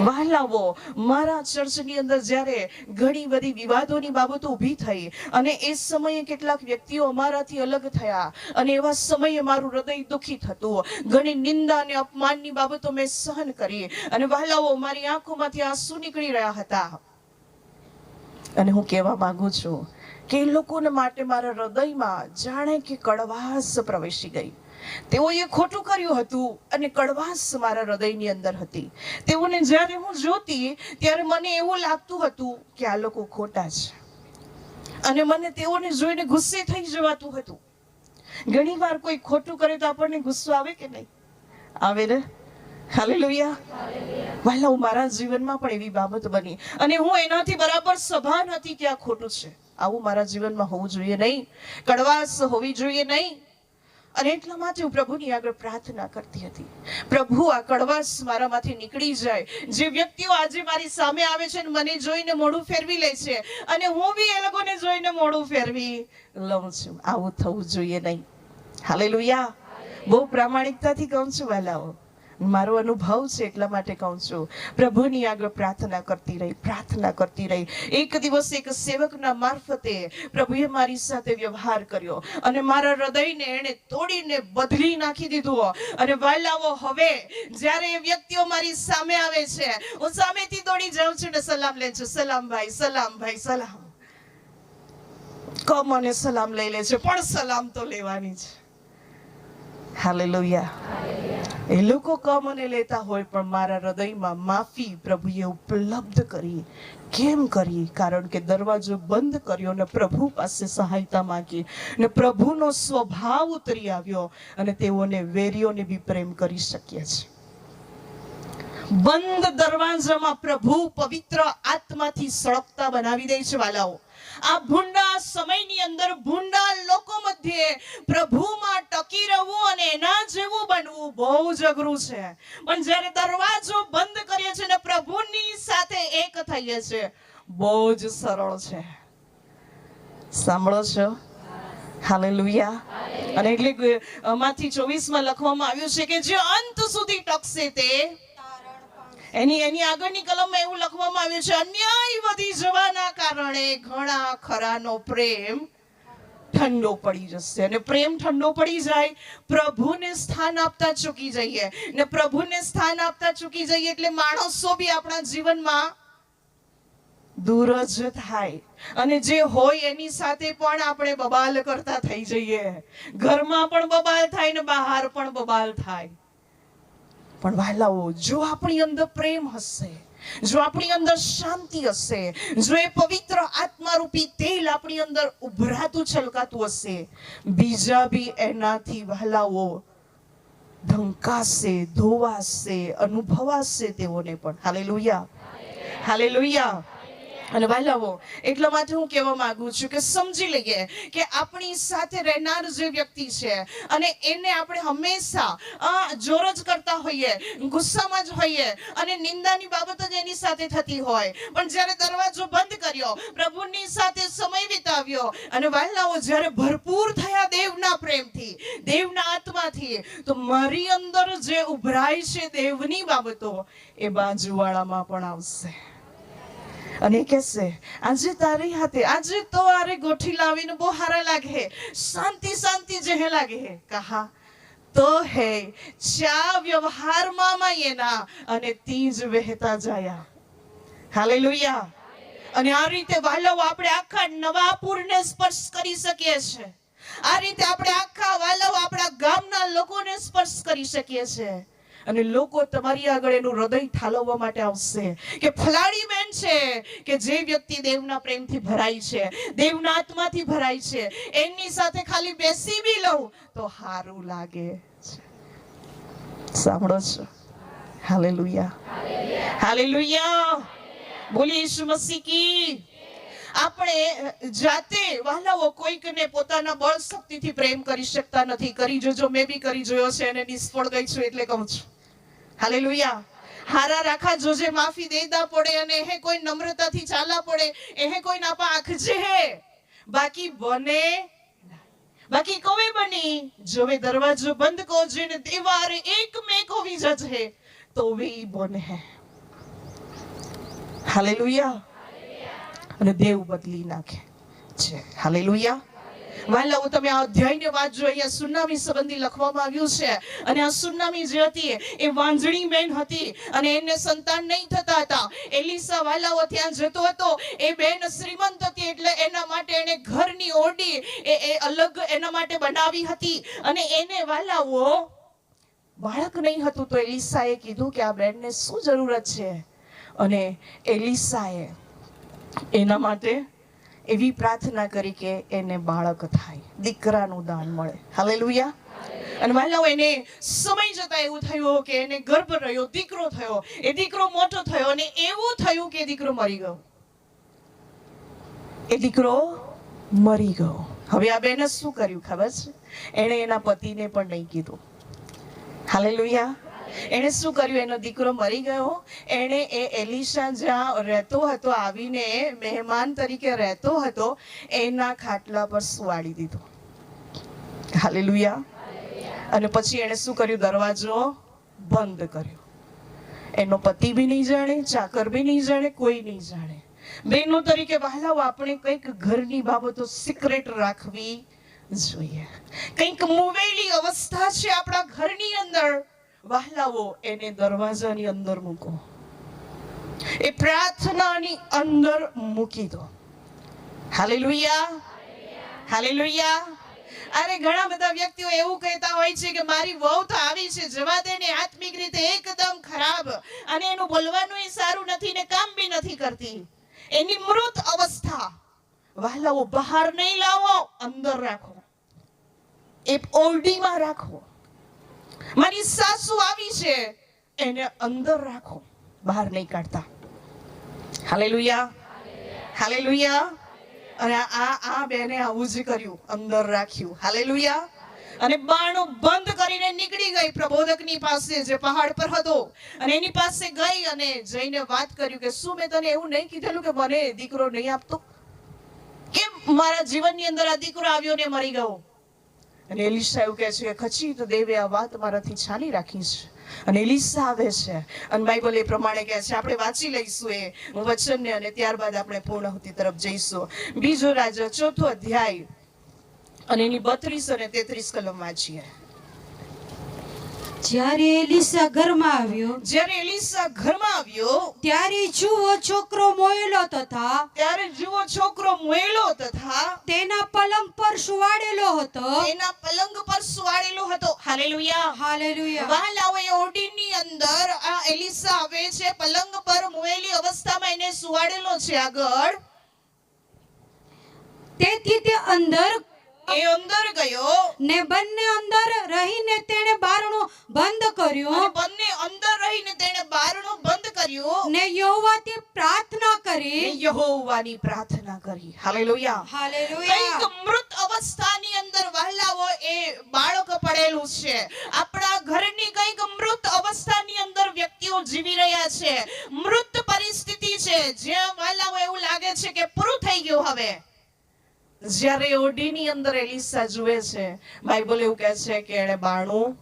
વહાલાઓ, મારા ચર્ચની અંદર જ્યારે ઘણી બધી વિવાદોની બાબતો ઊભી થઈ અને એ સમયે કેટલાક વ્યક્તિઓ અમારાથી અલગ થયા અને એવા સમયે મારું હૃદય દુખી થતું, ઘણી નિંદા અને અપમાનની બાબતો મેં સહન કરી અને વહાલાઓ, મારી આંખોમાંથી આંસુ નીકળી રહ્યા હતા. અને હું કહેવા માંગુ છું કે એ લોકોને માટે મારા હૃદયમાં જાણે કે કડવાશ પ્રવેશી ગઈ. તેઓએ ખોટું કર્યું હતું અને કડવાશ મારા હૃદયની અંદર હતી. તેઓને જ્યારે હું જોતી ત્યારે મને એવું લાગતું હતું કે આ લોકો ખોટા છે અને મને તેઓને જોઈને ગુસ્સે થઈ જવાતું હતું. ઘણી વાર કોઈ ખોટું કરે તો આપણને ગુસ્સો આવે કે નહીં આવે ને? હાલેલુયા. વહાલાઓ, મારા જીવનમાં પણ એવી બાબત બની અને હું એનાથી બરાબર સભાન હતી કે આ ખોટું છે. આવું મારા જીવનમાં હોવું જોઈએ નહીં, કડવાશ હોવી જોઈએ નહીં. અને એટલા માટે હું પ્રભુની આગળ પ્રાર્થના કરતી હતી, પ્રભુ આ કડવાશ મારામાંથી નીકળી જાય. જે વ્યક્તિઓ આજે મારી સામે આવે છે મને જોઈને મોઢું ફેરવી લે છે અને હું બી એ લોકોને જોઈને મોઢું ફેરવી લઉં છું, આવું થવું જોઈએ નહીં. હાલેલુયા. બહુ પ્રામાણિકતાથી કહું છું વહાલાઓ, મારો અનુભવ છે એટલા માટે કહું છું. પ્રભુની આગળ પ્રાર્થના કરતી રહી. એક દિવસ એક સેવકના મારફતે પ્રભુએ મારી સાથે વ્યવહાર કર્યો અને મારા હૃદયને એણે તોડીને બદલી નાખી દીધું. અને વહાલાઓ, હવે જ્યારે એ વ્યક્તિઓ મારી સામે આવે છે, હું સામેથી દોડી જાઉં છું ને સલામ લે છું, સલામ ભાઈ, સલામ ભાઈ, સલામ. કમ અને સલામ લઈ લે છે, પણ સલામ તો લેવાની છે. હાલેલુયા. એ લોકો કમ અને લેતા હોય પણ મારા હૃદયમાં માફી પ્રભુએ ઉપલબ્ધ કરી. કેમ કરી? કારણ કે દરવાજો બંધ કર્યો ને પ્રભુ પાસે સહાયતા માંગી ને પ્રભુનો સ્વભાવ ઉતરી આવ્યો અને તેઓને વેરીઓને બી પ્રેમ કરી શક્યા છે. બંધ દરવાજામાં પ્રભુ પવિત્ર આત્માથી સળગતા બનાવી દે છે. વાલાઓ, આ ભૂંડા સમયની અંદર ભૂંડા લોકો મધ્યે પ્રભુમાં ટકી રહેવું અને એના જેવું બનવું બહુ જ અઘરું છે. પણ જ્યારે દરવાજો બંધ કરીએ છીએ ને પ્રભુની સાથે એક થઈએ છે, બહુ જ સરળ છે. સાંભળો છો? હાલેલુયા. અને એટલે માંથી 24 લખવામાં આવ્યું છે કે જે અંત સુધી ટકશે તે એની આગળની કલમમાં એવું લખવામાં આવ્યું છે, અન્યાય વધી જવાના કારણે ઘણા ખરાનો પ્રેમ ઠંડો પડી જશે. અને પ્રેમ ઠંડો પડી જાય, પ્રભુને સ્થાન આપતા ચૂકી જઈએ ને પ્રભુને સ્થાન આપતા ચૂકી જઈએ એટલે માણસો બી આપણા જીવનમાં દૂર જ થાય અને જે હોય એની સાથે પણ આપણે બબાલ કરતા થઈ જઈએ. ઘરમાં પણ બબાલ થાય ને બહાર પણ બબાલ થાય. પણ વહાલાઓ, જો આપણી અંદર પ્રેમ હશે, જો આપણી અંદર શાંતિ હશે, જો એ પવિત્ર આત્મારૂપી તેલ આપણી અંદર ઉભરાતું છલકાતું હશે, બીજા બી એનાથી વહાલાઓ ઢંકાશે, ધોવાશે, અનુભવાશે તેઓને પણ. હાલેલુયા. હાલેલુયા. અને વહાલાઓ, એટલા માટે હું કહેવા માંગુ છું કે સમજી લઈએ કે આપણી સાથે રહેનાર જે વ્યક્તિ છે અને એને આપણે હંમેશા જોર જ કરતા હોઈએ, ગુસ્સામાં જ હોઈએ અને નિંદાની બાબત જ એની સાથે થતી હોય, પણ જ્યારે દરવાજો બંધ કર્યો, પ્રભુની સાથે સમય વિતાવ્યો અને વહાલાઓ જ્યારે ભરપૂર થયા દેવના પ્રેમથી, દેવના આત્માથી, તો મારી અંદર જે ઉભરાય છે દેવની બાબતો એ બાજુવાળામાં પણ આવશે અને કહેશે, આજે તારી હાથે, આજે તો આરે ગોઠી લાવીને બહુ હારા લાગે, શાંતિ શાંતિ જે લાગે, કહા તો હે ચા વ્યવહારમાં એના અને તીજ વહેતા જાય. હાલેલુયા. અને આ રીતે વહાલાઓ આપણે આખા નવાપુરને સ્પર્શ કરી શકીએ છીએ. આ રીતે આપણે આખા વહાલાઓ આપણા ગામના લોકોને સ્પર્શ કરી શકીએ છીએ. અને લોકો તમારી આગળ એનું હૃદય ઠાલવવા માટે આવશે કે ફલાણી બેન છે કે જે વ્યક્તિ દેવના પ્રેમથી ભરાય છે, દેવના આત્માથી ભરાય છે, એની સાથે ખાલી બેસી બી લઉં તો સારું લાગે છે. સાંભળો છો? હાલેલુયા, હાલેલુયા, બોલીએ ઈસુ મસીહ કી. આપણે જાતે વહાલાઓ કોઈકને પોતાના બળ શક્તિથી પ્રેમ કરી શકતા નથી. કરી જોજો, મેં બી કરી જોયો છે અને નિષ્ફળ ગઈ છું એટલે કહું છું. હાલેલુયા. હારા રાખા જોજે, માફી દેતા પડે અને એ કોઈ નમ્રતાથી ચાલા પડે, એ કોઈ નાપા આખજે હે બાકી બને, બાકી કોવે બની જોવે દરવાજો બંધ કો જેને દીવારે એક મેક હોવી જશે તો વે બને. હાલેલુયા. અને દેવ બદલી નાખે છે. હાલેલુયા. વાલાઓ, તમે આ અધ્યાયને વાંચજો. અહીંયા સુનામી સંબંધી લખવામાં આવ્યું છે. અને આ સુનામી જે હતી એ વાંજણી બેન હતી અને એને સંતાન નહીં થતા હતા. એલિસા વાલાઓ ત્યાં જતો હતો. એ બેન શ્રીમંત હતી એટલે એના માટે એને ઘરની ઓરડી એ અલગ એના માટે બનાવી હતી. અને એને વાલાઓ બાળક નહીં હતું તો એલિસાએ કીધું કે આ બેનને શું જરૂરત છે. અને એલિસાએ એના માટે એવી પ્રાર્થના કરી કે એને બાળક થાય, દીકરાનું દાન મળે. હાલેલુયા. અને વાલાઓ, એને સમય જતા એવું થયું કે એને ગર્ભ રહ્યો, દીકરો થયો. એ દીકરો મોટો થયો અને એવું થયું કે દીકરો મરી ગયો. એ દીકરો મરી ગયો. હવે આ બેને શું કર્યું ખબર છે? એણે એના પતિને પણ નહીં કીધું. હાલેલુયા. એણે શું કર્યું? એનો દીકરો મરી ગયો. એણે એ એલિશા જ્યાં રહેતો હતો, આવીને મહેમાન તરીકે રહેતો હતો, એના ખાટલા પર સુવાડી દીધો. હાલેલુયા. અને પછી એણે શું કર્યું? દરવાજો બંધ કર્યો. એનો પતિ બી નહીં જાણે, ચાકર બી નહીં જાણે, કોઈ નહીં જાણે. બહેનો તરીકે વહાલાઓ, આપણે કંઈક ઘરની બાબતો સિક્રેટ રાખવી જોઈએ. કંઈક મુવેલી અવસ્થા છે આપણા ઘરની અંદર, વહાલાઓ એને દરવાજાની અંદર મૂકો, એ પ્રાર્થનાની અંદર મૂકી દો. Hallelujah, hallelujah. અરે ઘણા બધા વ્યક્તિઓ એવું કહેતા હોય છે કે મારી વહુ તો આવી છે, જવા દે ને, આત્મિક રીતે એકદમ ખરાબ અને એનું બોલવાનું એ સારું નથી ને કામ બી નથી કરતી. એની મૃત અવસ્થા વહાલાઓ બહાર નહીં લાવો, અંદર રાખો, એ ઓરડીમાં રાખો. મારી સાસુ આવી છે, એને અંદર રાખો, બહાર નહીં કાઢતા. Hallelujah, hallelujah. અને આ બેને આવું જ કર્યું, અંદર રાખ્યું. હાલેલુયા. અને બારણું બંધ કરીને નીકળી ગઈ પ્રબોધકની પાસે જે પહાડ પર હતો. અને એની પાસે ગઈ અને જઈને વાત કર્યું કે શું મેં તને એવું નહીં કીધેલું કે મને દીકરો નહીં આપતો? કેમ મારા જીવનની અંદર આ દીકરો આવ્યો ને મરી ગયો? અને એલિશા એવું કહે છે કે ખચિત દેવે આ વાત મારાથી છાની રાખી છે. અને એલિશા આવે છે અને બાઇબલ એ પ્રમાણે કહે છે. આપણે વાંચી લઈશું એ વચનને અને ત્યારબાદ આપણે પૂર્ણાહુતિ તરફ જઈશું. બીજો રાજા 4થો અધ્યાય અને એની 32 અને 33 કલમ વાંચીએ. જ્યારે એલિસા ઘરમાં આવ્યો, જ્યારે એલિશા ઘરમાં આવ્યો ત્યારે જુઓ છોકરો મોયેલો તથા તેના પલંગ પર સુવાડેલો હતો. એના પલંગ પર સુવાડેલો હતો. Hallelujah, hallelujah. વહાલાઓ, એ ઓરડીની અંદર આ એલિશા આવે છે, પલંગ પર મોયેલી અવસ્થામાં એને સુવાડેલો છે. આગળ તેથી તે અંદર ગયો ને બંને અંદર રહીને તેણે બારણું બંધ કર્યું. અને બંને અંદર રહીને તેણે બારણું બંધ કર્યું ને યહોવાથી પ્રાર્થના કરી. યહોવાની પ્રાર્થના કરી. Hallelujah, hallelujah. કંઈક મૃત અવસ્થાની અંદર વહાલાઓ એ બાળક પડેલું છે. આપણા ઘરની કંઈક મૃત અવસ્થાની અંદર વ્યક્તિઓ જીવી રહ્યા છે. મૃત પરિસ્થિતિ છે જ્યાં વહાલાઓ એવું લાગે છે કે પૂરું થઈ ગયું. હવે જ્યારે ઓરડીની અંદર એલિશા જુએ છે, બાઇબલ એવું કહે છે કે એણે બારણું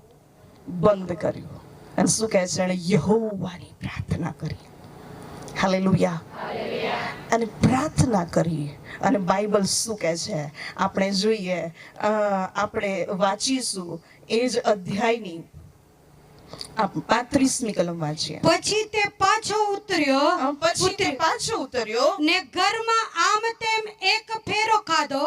બંધ કર્યું અને શું કહે છે? એણે યહોવાની પ્રાર્થના કરી. હાલેલુયા. અને પ્રાર્થના કરી. અને બાઇબલ શું કહે છે આપણે જોઈએ, આપણે વાંચીશું એ જ અધ્યાયની 35મી કલમ વાંચીએ. પછી તે પાછો ઉતર્યો ને ઘરમાં આમ તેમ એક ફેરો ખાધો.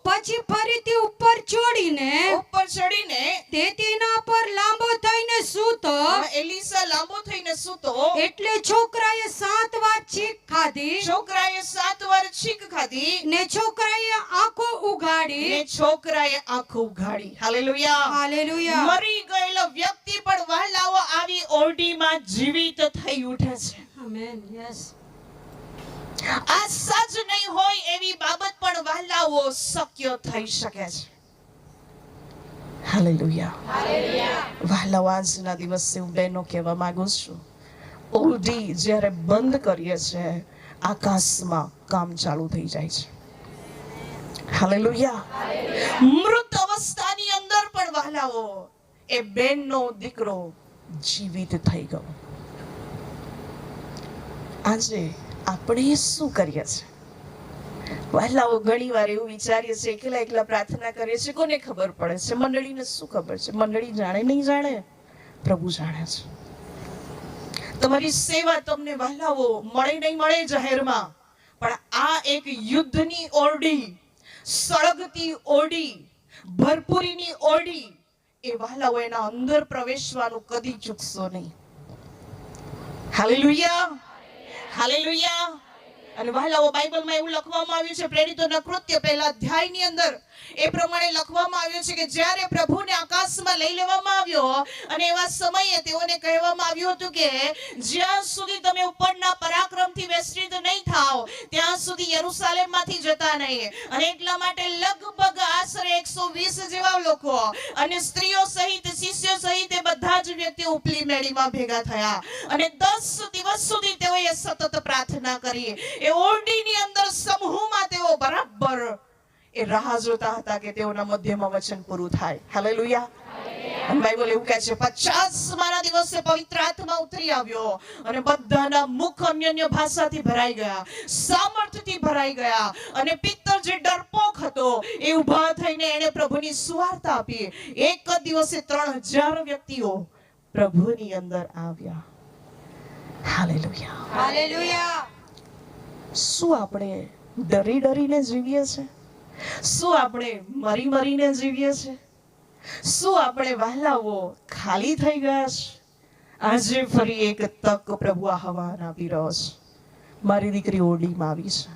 પછી ફરીથી ઉપર ચડીને તે તેના પર લાંબો એલીસા લાંબો થઈને સૂતો, એટલે છોકરાએ 7 વાર છીંક ખાધી, છોકરાએ 7 વાર છીંક ખાધી, ને છોકરાએ આંખો ઉઘાડી. ને છોકરાએ આંખો ઉઘાડી. હાલેલુયા. હાલેલુયા. મરી ગયેલો વ્યક્તિ પણ વહાલાઓ આવી ઓરડીમાં જીવિત થઈ ઉઠે છે. આમેન. યસ. આ સજ નહીં હોય એવી બાબત પણ વહાલાઓ શક્ય થઈ શકે છે. હાલેલુયા. વહાલાઓ, આજના દિવસે હું બહેનો કહેવા માંગુ છું, ઓરડી જ્યારે બંધ કરીએ છે, આકાશમાં કામ ચાલુ થઈ જાય છે. હાલેલુયા. મૃત અવસ્થાની અંદર પણ વહાલાઓ એ બેનનો દીકરો જીવિત થઈ ગયો. આજે આપણે શું કરીએ છીએ? વહાલાઓ ઘણી વાર એવું વિચારીએ છીએ, એકલા એકલા પ્રાર્થના કરીએ છીએ, કોને ખબર પડે છે? મંડળીને શું ખબર છે? મંડળી જાણે નહીં જાણે, પ્રભુ જાણે છે. તમારી સેવા તમને વહાલાઓ મળે નહીં મળે જાહેરમાં, પણ આ એક યુદ્ધની ઓરડી, સળગતી ઓરડી, ભરપૂરીની ઓરડી, એ વહાલાઓ એના અંદર પ્રવેશવાનું કદી ચૂકશો નહીં. હાલેલુયા. હાલેલુયા. અને વહાલાઓ, બાઇબલમાં એવું લખવામાં આવ્યું છે, પ્રેરિતોના કૃત્ય પહેલા અધ્યાયની અંદર એ પ્રમાણે લખવામાં આવ્યું છે કે જ્યારે પ્રભુને આકાશમાં લઈ લેવામાં આવ્યો અને એવા સમયે તેઓને કહેવામાં આવ્યું હતું કે જ્યાં સુધી તમે ઉપરના પરાક્રમથી વિસ્તૃત નહીં થાઓ ત્યાં સુધી યરૂશાલેમમાંથી જતા નહીં. અને એટલા માટે લગભગ આશરે 120 જેવા લોકો અને સ્ત્રીઓ સહિત, શિષ્યો સહિત એ બધા જ વ્યક્તિઓ ઉપલી મેળીમાં ભેગા થયા અને 10 દિવસ સુધી તેઓએ સતત પ્રાર્થના કરી. એ ઓરડીની અંદર સમૂહમાં તેઓ બરાબર એ રાહ જોતા હતા કે તેઓના મધ્યમાં વચન પૂરું થાય. હાલેલુયા. અને બાઇબલ એવું કહે છે 50માના દિવસે પવિત્ર આત્મા ઉતરી આવ્યો અને બધાના મુખ અન્ય ભાષાથી ભરાઈ ગયા, સામર્થ્યથી ભરાઈ ગયા. અને પિત્તર જે ડરપોક હતો એ ઊભા થઈને એણે પ્રભુની સુવાર્તા આપી. એક જ દિવસે 3000 વ્યક્તિઓ પ્રભુની અંદર આવ્યા. હાલેલુયા. હાલેલુયા. શું આપણે ડરી ડરીને જીવીએ છીએ? શું આપણે મરી મરીને જીવીએ છીએ? શું આપણે વહાલાઓ ખાલી થઈ ગયા છે? આજે ફરી એક તક પ્રભુ આહવાન આપી રહ્યો છે. મારી દીકરી ઓરડીમાં આવી છે.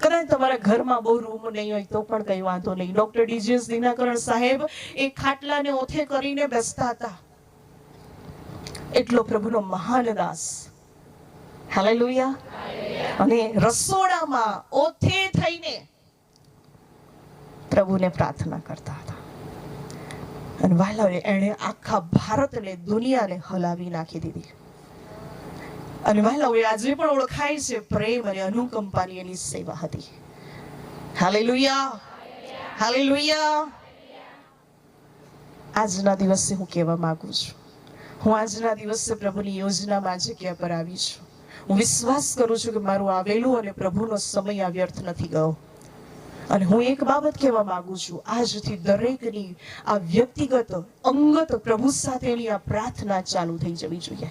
કદાચ તમારા ઘરમાં બહુ રૂમ નહીં હોય તો પણ કઈ વાંધો નહીં. ડોક્ટર ડીજીએસ દિનાકરણ સાહેબ એ ખાટલાને ઓથે કરીને બેસતા હતા. એટલો પ્રભુનો મહાન દાસ. હાલેલુયા. અને રસોડામાં ઓથે થઈને પ્રભુને પ્રાર્થના કરતા હતા. અને વહાલાઓએ એણે આખા ભારતને, દુનિયાને હલાવી નાખી દીધી. અને વહાલાઓએ આજે પણ ઓળખાય છે પ્રેમ અને અનુકંપાની એની સેવા હતી. હાલેલુયા. હાલેલુયા. આજના દિવસે હું કહેવા માંગુ છું, હું આજના દિવસે પ્રભુની યોજનામાં જગ્યા પર આવી છું. હું વિશ્વાસ કરું છું કે મારું આવેલું અને પ્રભુનો સમય આ વ્યર્થ નથી ગયો. અને હું એક બાબત કહેવા માંગુ છું, આજથી દરેકની આ વ્યક્તિગત અંગત પ્રભુ સાથેની આ પ્રાર્થના ચાલુ થઈ જવી જોઈએ.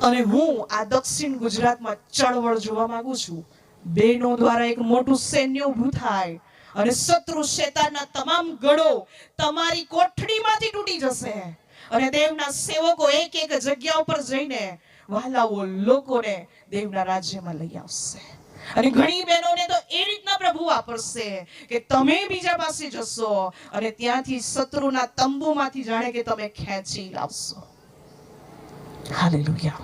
અને હું આ દક્ષિણ ગુજરાતમાં ચળવળ જોવા માંગુ છું. બહેનો દ્વારા એક મોટું સૈન્ય ઊભું થાય અને શત્રુ શેતાનના તમામ ગળો તમારી કોઠડીમાંથી તૂટી જશે. અને દેવના સેવકો એક એક જગ્યા ઉપર જઈને વહાલાઓ લોકોને દેવના રાજ્યમાં લઈ આવશે. અને ઘણી બહેનોને તો એ રીતના પ્રભુ વાપરશે કે તમે બીજા પાસે જશો અને ત્યાંથી શત્રુના તંબુમાંથી જાણે કે તમે ખેંચી લાવશો. હાલેલુયા.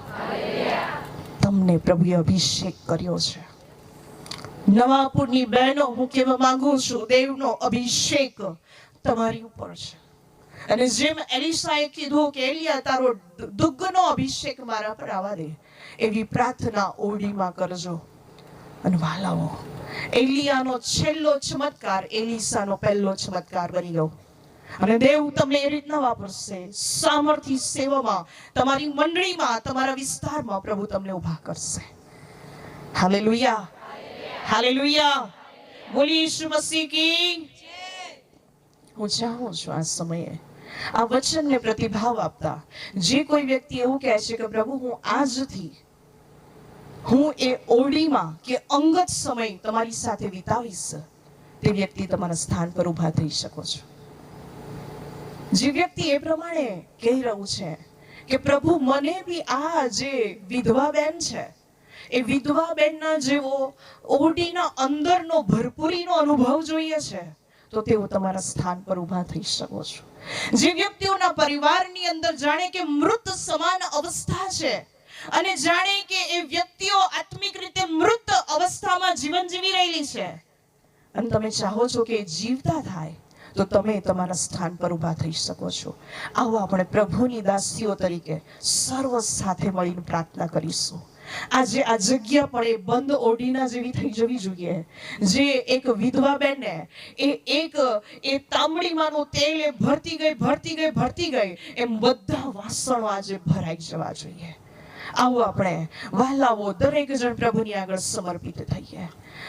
તમને પ્રભુએ અભિષેક કર્યો છે. નવાપુરની બહેનો, હું કહેવા માંગુ છું, દેવનો અભિષેક તમારી ઉપર છે. અને જેમ એલિશાએ કીધું કે એલિયા, તારો દુગ્ગનો અભિષેક મારા પર આવવા દે, એવી પ્રાર્થના ઓરડીમાં કરજો. અને વહાલાઓ, એલિયાનો છેલ્લો ચમત્કાર એલિશાનો પહેલો ચમત્કાર બની ગયો. અને દેવ તમને એ રીતના વાપરશે. સામર્થ્ય સેવામાં, તમારી મંડળીમાં, તમારા વિસ્તારમાં પ્રભુ તમને ઊભા કરશે. હાલેલુયા. હાલેલુયા. બોલી ઈસુ મસીહ કી. હું ચાહું છું આ સમયે આ વચનને પ્રતિભાવ આપતા જે કોઈ વ્યક્તિ એવું કહે છે કે પ્રભુ હું આજથી હું એ ઓરડીમાં કે અંગત સમય તમારી સાથે વિતાવીશ, તે વ્યક્તિ તમારા સ્થાન પર ઊભા થઈ શકો છો. જે વ્યક્તિ એ પ્રમાણે કહી રહ્યું છે કે પ્રભુ મને બી આ જે વિધવા બેન છે એ વિધવા બેનના જેવો ઓરડીના અંદરનો ભરપૂરીનો અનુભવ જોઈએ છે, તો તેઓ તમારા સ્થાન પર ઊભા થઈ શકો છો. જે વ્યક્તિઓના પરિવારની અંદર જાણે કે મૃત સમાન અવસ્થા છે અને જાણે કે એ વ્યક્તિઓ આત્મિક રીતે મૃત અવસ્થામાં જીવન જીવી રહેલી છે અને તમે ચાહો છો કે જીવતા થાય, તો તમે તમારા સ્થાન પર ઊભા થઈ શકો છો. આવો આપણે પ્રભુની દાસીઓ તરીકે સર્વ સાથે મળીને પ્રાર્થના કરીશું. આજે આ જગ્યા પણ એ બંધ ઓરડીના જેવી થઈ જવી જોઈએ. જે એક વિધવા બેનને એ તાંબડીમાંનું તેલ એ ભરતી ગઈ એમ બધા વાસણો આજે ભરાઈ જવા જોઈએ. આવો આપણે વહાલાઓ દરેક જણ પ્રભુની આગળ સમર્પિત થઈએ.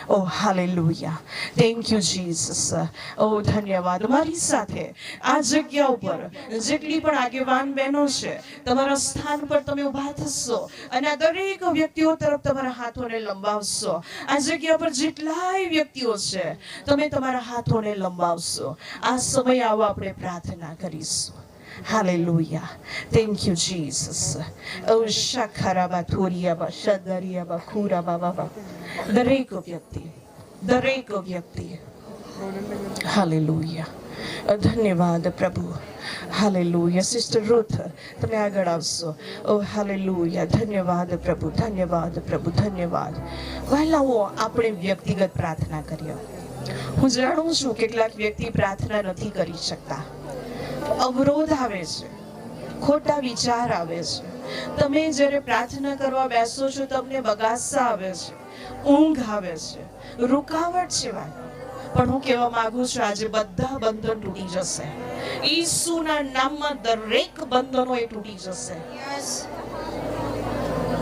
ઓ હાલેલુયા, થેન્ક યુ જીસસ. ઓ ધન્યવાદ. મારી સાથે આ જગ્યા ઉપર જેટલી પણ આગેવાન બહેનો છે, તમારા સ્થાન પર તમે ઊભા થશો અને આ દરેક વ્યક્તિઓ તરફ તમારા હાથોને લંબાવશો. આ જગ્યા પર જેટલાય વ્યક્તિઓ છે તમે તમારા હાથોને લંબાવશો. આ સમય આવો આપણે પ્રાર્થના કરીશું. Hallelujah. Thank you, Jesus. Oh, shakaraba thuriyaba shadariyaba kuraba baba. દરેક વ્યક્તિ. Hallelujah. ધન્યવાદ પ્રભુ. Hallelujah. Sister Ruth, તમે આગળ આવશો. Oh, hallelujah. ધન્યવાદ પ્રભુ, ધન્યવાદ પ્રભુ, ધન્યવાદ. વહાલાઓ આપણે વ્યક્તિગત પ્રાર્થના કરીએ. હું જાણું છું કેટલાક વ્યક્તિ પ્રાર્થના નથી કરી શકતા. અવરોધ આવે છે, ખોટા વિચાર આવે છે. તમે જ્યારે પ્રાર્થના કરવા બેસો છો તમને બગાસા આવે છે, ઊંઘ આવે છે, રૂકાવટ છે. પણ હું કહેવા માંગુ છું આજે બધા બંધન તૂટી જશે. ઈસુના નામમાં દરેક બંધનો એ તૂટી જશે.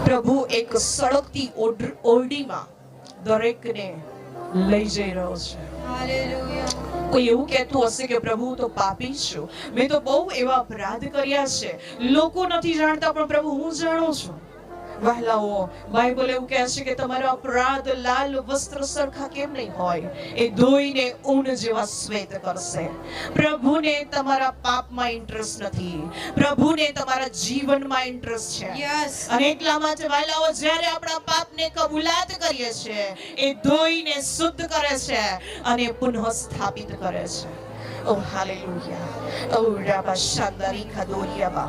પ્રભુ એક સળગતી ઓરડીમાં દરેકને લઈ જઈ રહ્યો છે. હાલેલુયા. કોઈ એવું કહેતું હશે કે પ્રભુ તો પાપી છું, મેં તો બહુ એવા અપરાધ કર્યા છે, લોકો નથી જાણતા પણ પ્રભુ હું જાણું છું. વહાલાઓ, બાઇબલ એવું કહે છે કે તમારા અપરાધ લાલ વસ્ત્ર સરખા કેમ નહીં હોય, એ ધોઈને ઊન જેવા શ્વેત કરશે. પ્રભુને તમારા પાપમાં ઇન્ટરેસ્ટ નથી, પ્રભુને તમારા જીવનમાં ઇન્ટરેસ્ટ છે. અને એટલા માટે વહાલાઓ, જ્યારે આપણા પાપને કબૂલાત કરીએ છીએ એ ધોઈને શુદ્ધ કરે છે અને પુનઃ સ્થાપિત કરે છે. Oh hallelujah. Oh Rabba Shandari Kadoriaba.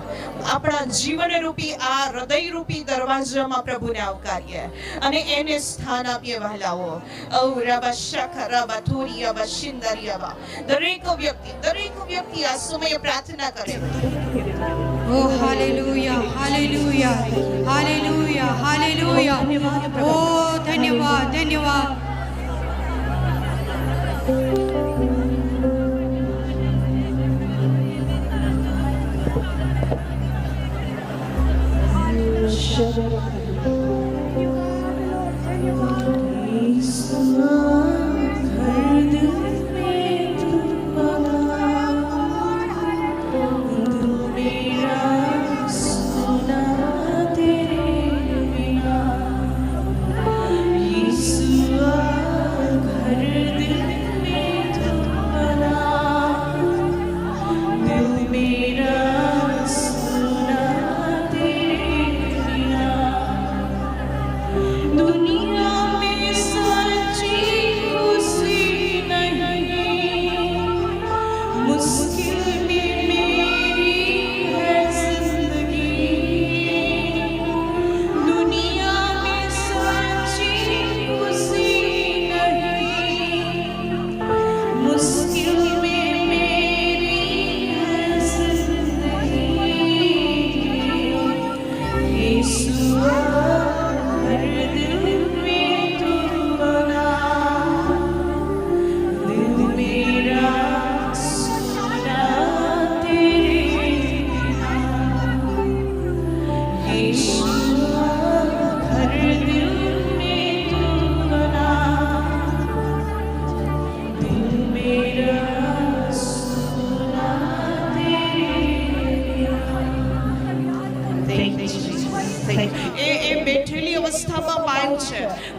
આપણા જીવન રૂપી આ હૃદય રૂપી દરવાજામાં પ્રભુને આવકારીએ અને એને સ્થાન આપીએ વહાલાઓ. Oh Rabba Shakaraba Thuriaba Shindariaba. દરેક વ્યક્તિ આ સમયે પ્રાર્થના કરે. Oh hallelujah, hallelujah, hallelujah, hallelujah. Oh ધન્યવાદ.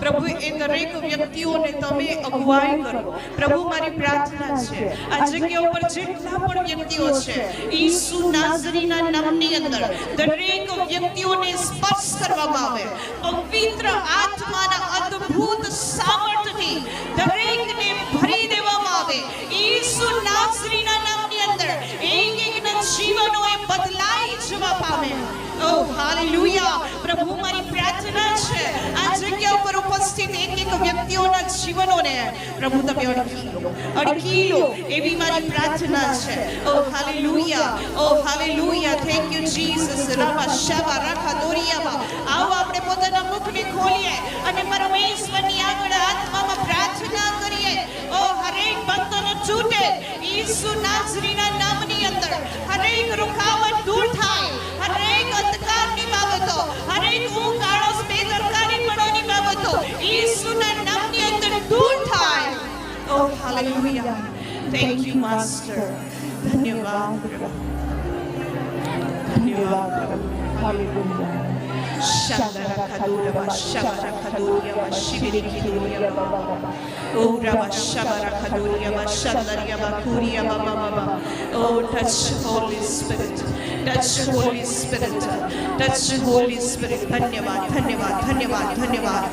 પ્રભુ એ દરેક વ્યક્તિઓને તમે અગુવાઈ કરો. પ્રભુ મારી પ્રાર્થના છે આ જગ્યા ઉપર જેટલા પણ વ્યક્તિઓ છે ઈસુ નાઝરીના નામની અંદર દરેક વ્યક્તિઓને સ્પર્શ કરવામાં આવે. પવિત્ર આત્માના અદ્ભુત સામર્થ્યથી દરેકને ભરી દેવામાં આવે. ઈસુ નાઝરીના નામની અંદર એક એકના જીવનો એ બદલાઈ જવા પામે. ઓ હાલેલુયા. પ્રભુ મારી પ્રાર્થના છે આ જગ્યા ઉપર ઉપસ્થિત એક એક વ્યક્તિઓના જીવનોને પ્રભુ તમે અડકી લો એવી મારી પ્રાર્થના છે. ઓ હાલેલુયા. ઓ હાલેલુયા. Thank you Jesus. રબા શાબા રાખા દોરિયાબા. આવો આપણે પોતાના મુખને ખોલીએ અને પરમેશ્વરની આગળ આત્મામાં પ્રાર્થના કરીએ. ઓ હરેક બંધનો તૂટે ઈસુ નાઝરીના નામની અંદર. હરેક રૂકાવટ દૂર થાય. હરેક અંધકારની બાબતો, હરેક ઊંઘ આળસ બેદરકારીપણાની બાબતો ઈસુના નામની અંદર દૂર થાય. ઓ હાલેલુયા. Thank you master. ધન્યવાદ પ્રભુ. ધન્યવાદ પ્રભુ. Hallelujah. Shandara kadura shabara kaduria shibiri kiduria baba. Oh raba shabara kaduria shandaria bakuria baba. Oh touch Holy Spirit. Touch Holy Spirit. Touch Holy Spirit. धन्यवाद धन्यवाद धन्यवाद धन्यवाद.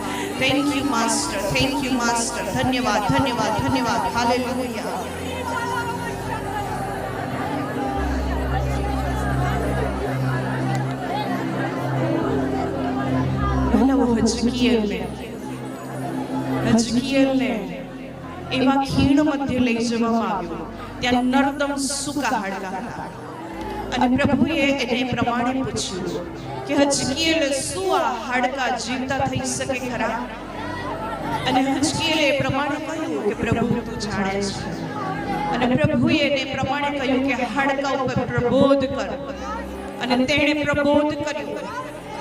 Thank you Master. Thank you Master. धन्यवाद धन्यवाद धन्यवाद. Hallelujah. હજકીએલને એવા ખીણ મધ્ય લઈ જવામાં આવ્યો. ત્યાં નર્દમ સૂકા હાડકા હતા અને પ્રભુએ એને પ્રમાણે પૂછ્યું કે હજકીએલ શું આ હાડકા જીવતા થઈ શકે ખરા? અને હજકીએલે એ પ્રમાણે કહ્યું કે પ્રભુ તું જાણે છે. અને પ્રભુએ એને પ્રમાણે કહ્યું કે હાડકા ઉપર પ્રબોધ કર. અને તેણે પ્રબોધ કર્યું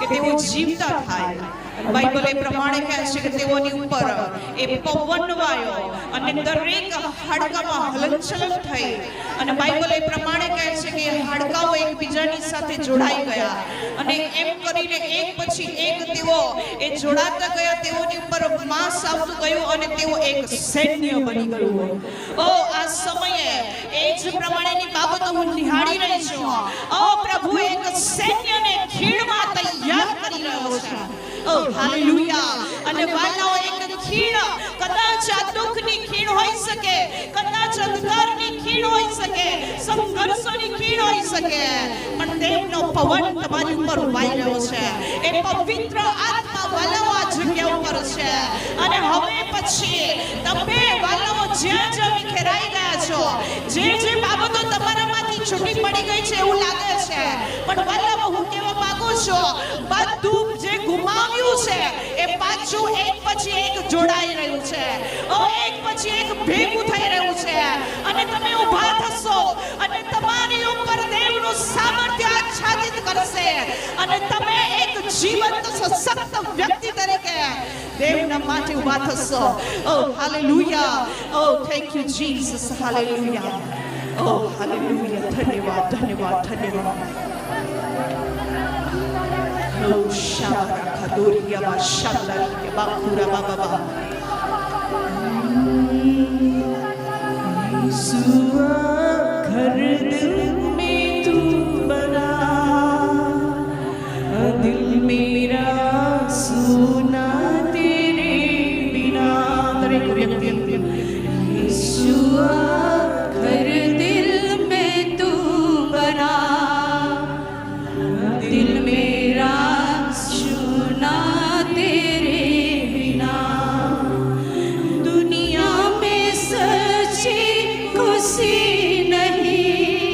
કે તેઓ જીવતા થાય. બાઇબલ એ પ્રમાણે કહે છે કે તેઓની ઉપર એ પવન વાયો અને દરેક હાડકામાં હલનચલન થઈ. અને બાઇબલ એ પ્રમાણે કહે છે કે હાડકાઓ એકબીજાની સાથે જોડાઈ ગયા અને એમ કરીને એક પછી એક તેઓ એ જોડાતા ગયા. તેઓની ઉપર માંસ આવતું ગયું અને તેઓ એક સૈન્ય બની ગયું. ઓ આ સમયે એ જ પ્રમાણેની બાબતો હું નિહાળી રહી છું. ઓ પ્રભુ એક સૈન્યને ખીણમાં તૈયાર કરી રહ્યો છે. Oh hallelujah. અને વાલાઓ એક ખીણ કદાચ આ દુઃખની ખીણ હોઈ શકે, કદાચ અંધકારની ખીણ હોઈ શકે, સંઘર્ષોની ખીણ હોઈ શકે, પણ દેવનો પવન તમારી ઉપર વાઈ રહ્યો છે. એ પવિત્ર આત્મા વાલાઓ આ જગ્યા ઉપર છે. અને હવે પછી તમે વાલાઓ જ્યાં જ્યાં વિખેરાઈ ગયા છો, જે બાબતો તમારામાંથી છૂટી પડી ગઈ છે એવું લાગે છે, પણ વાલાઓ હું કહેવા માંગુ છું બધું જે ગુમાવ્યું છે એ પાછું એક પછી એક જોડાઈ રહ્યું છે. એક પછી એક ભેગું થઈ રહ્યું છે. અને તમે ઊભા થશો અને તમારી ઉપર દેવનું સામર્થ્ય આચ્છાદિત કરશે અને તમે એક જીવંત સશક્ત વ્યક્તિ તરીકે દેવના માટે ઊભા થશો. Oh hallelujah. Oh thank you Jesus. Hallelujah. Oh hallelujah. ધન્યવાદ ધન્યવાદ ધન્યવાદ. Oh shabara kaduria ba shandaria bakura baba. Yeshua घर दिल में तू बना, दिल मेरा सुना तेरे बिना. दरेक व्यक्ति यीशुआ घर दिल में तू बना, दिल मेरा सुना तेरे बिना. दुनिया में सच्ची खुशी नहीं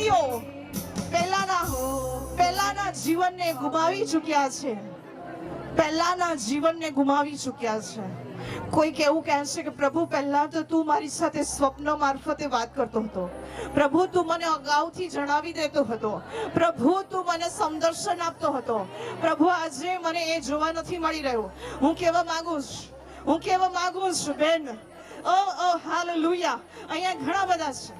વ્યક્તિઓ પહેલાના જીવનને ગુમાવી ચૂક્યા છે, પહેલાના જીવનને ગુમાવી ચૂક્યા છે. કોઈક એવું કહેશે કે પ્રભુ પહેલા તો તું મારી સાથે સ્વપ્ન મારફતે વાત કરતો હતો, પ્રભુ તું મને અગાઉથી જણાવી દેતો હતો, પ્રભુ તું મને સમદર્શન આપતો હતો, પ્રભુ આજે મને એ જોવા નથી મળી રહ્યું. હું કહેવા માંગુ છું બેન, ઓ હાલેલુયા, અહીંયા ઘણા બધા છે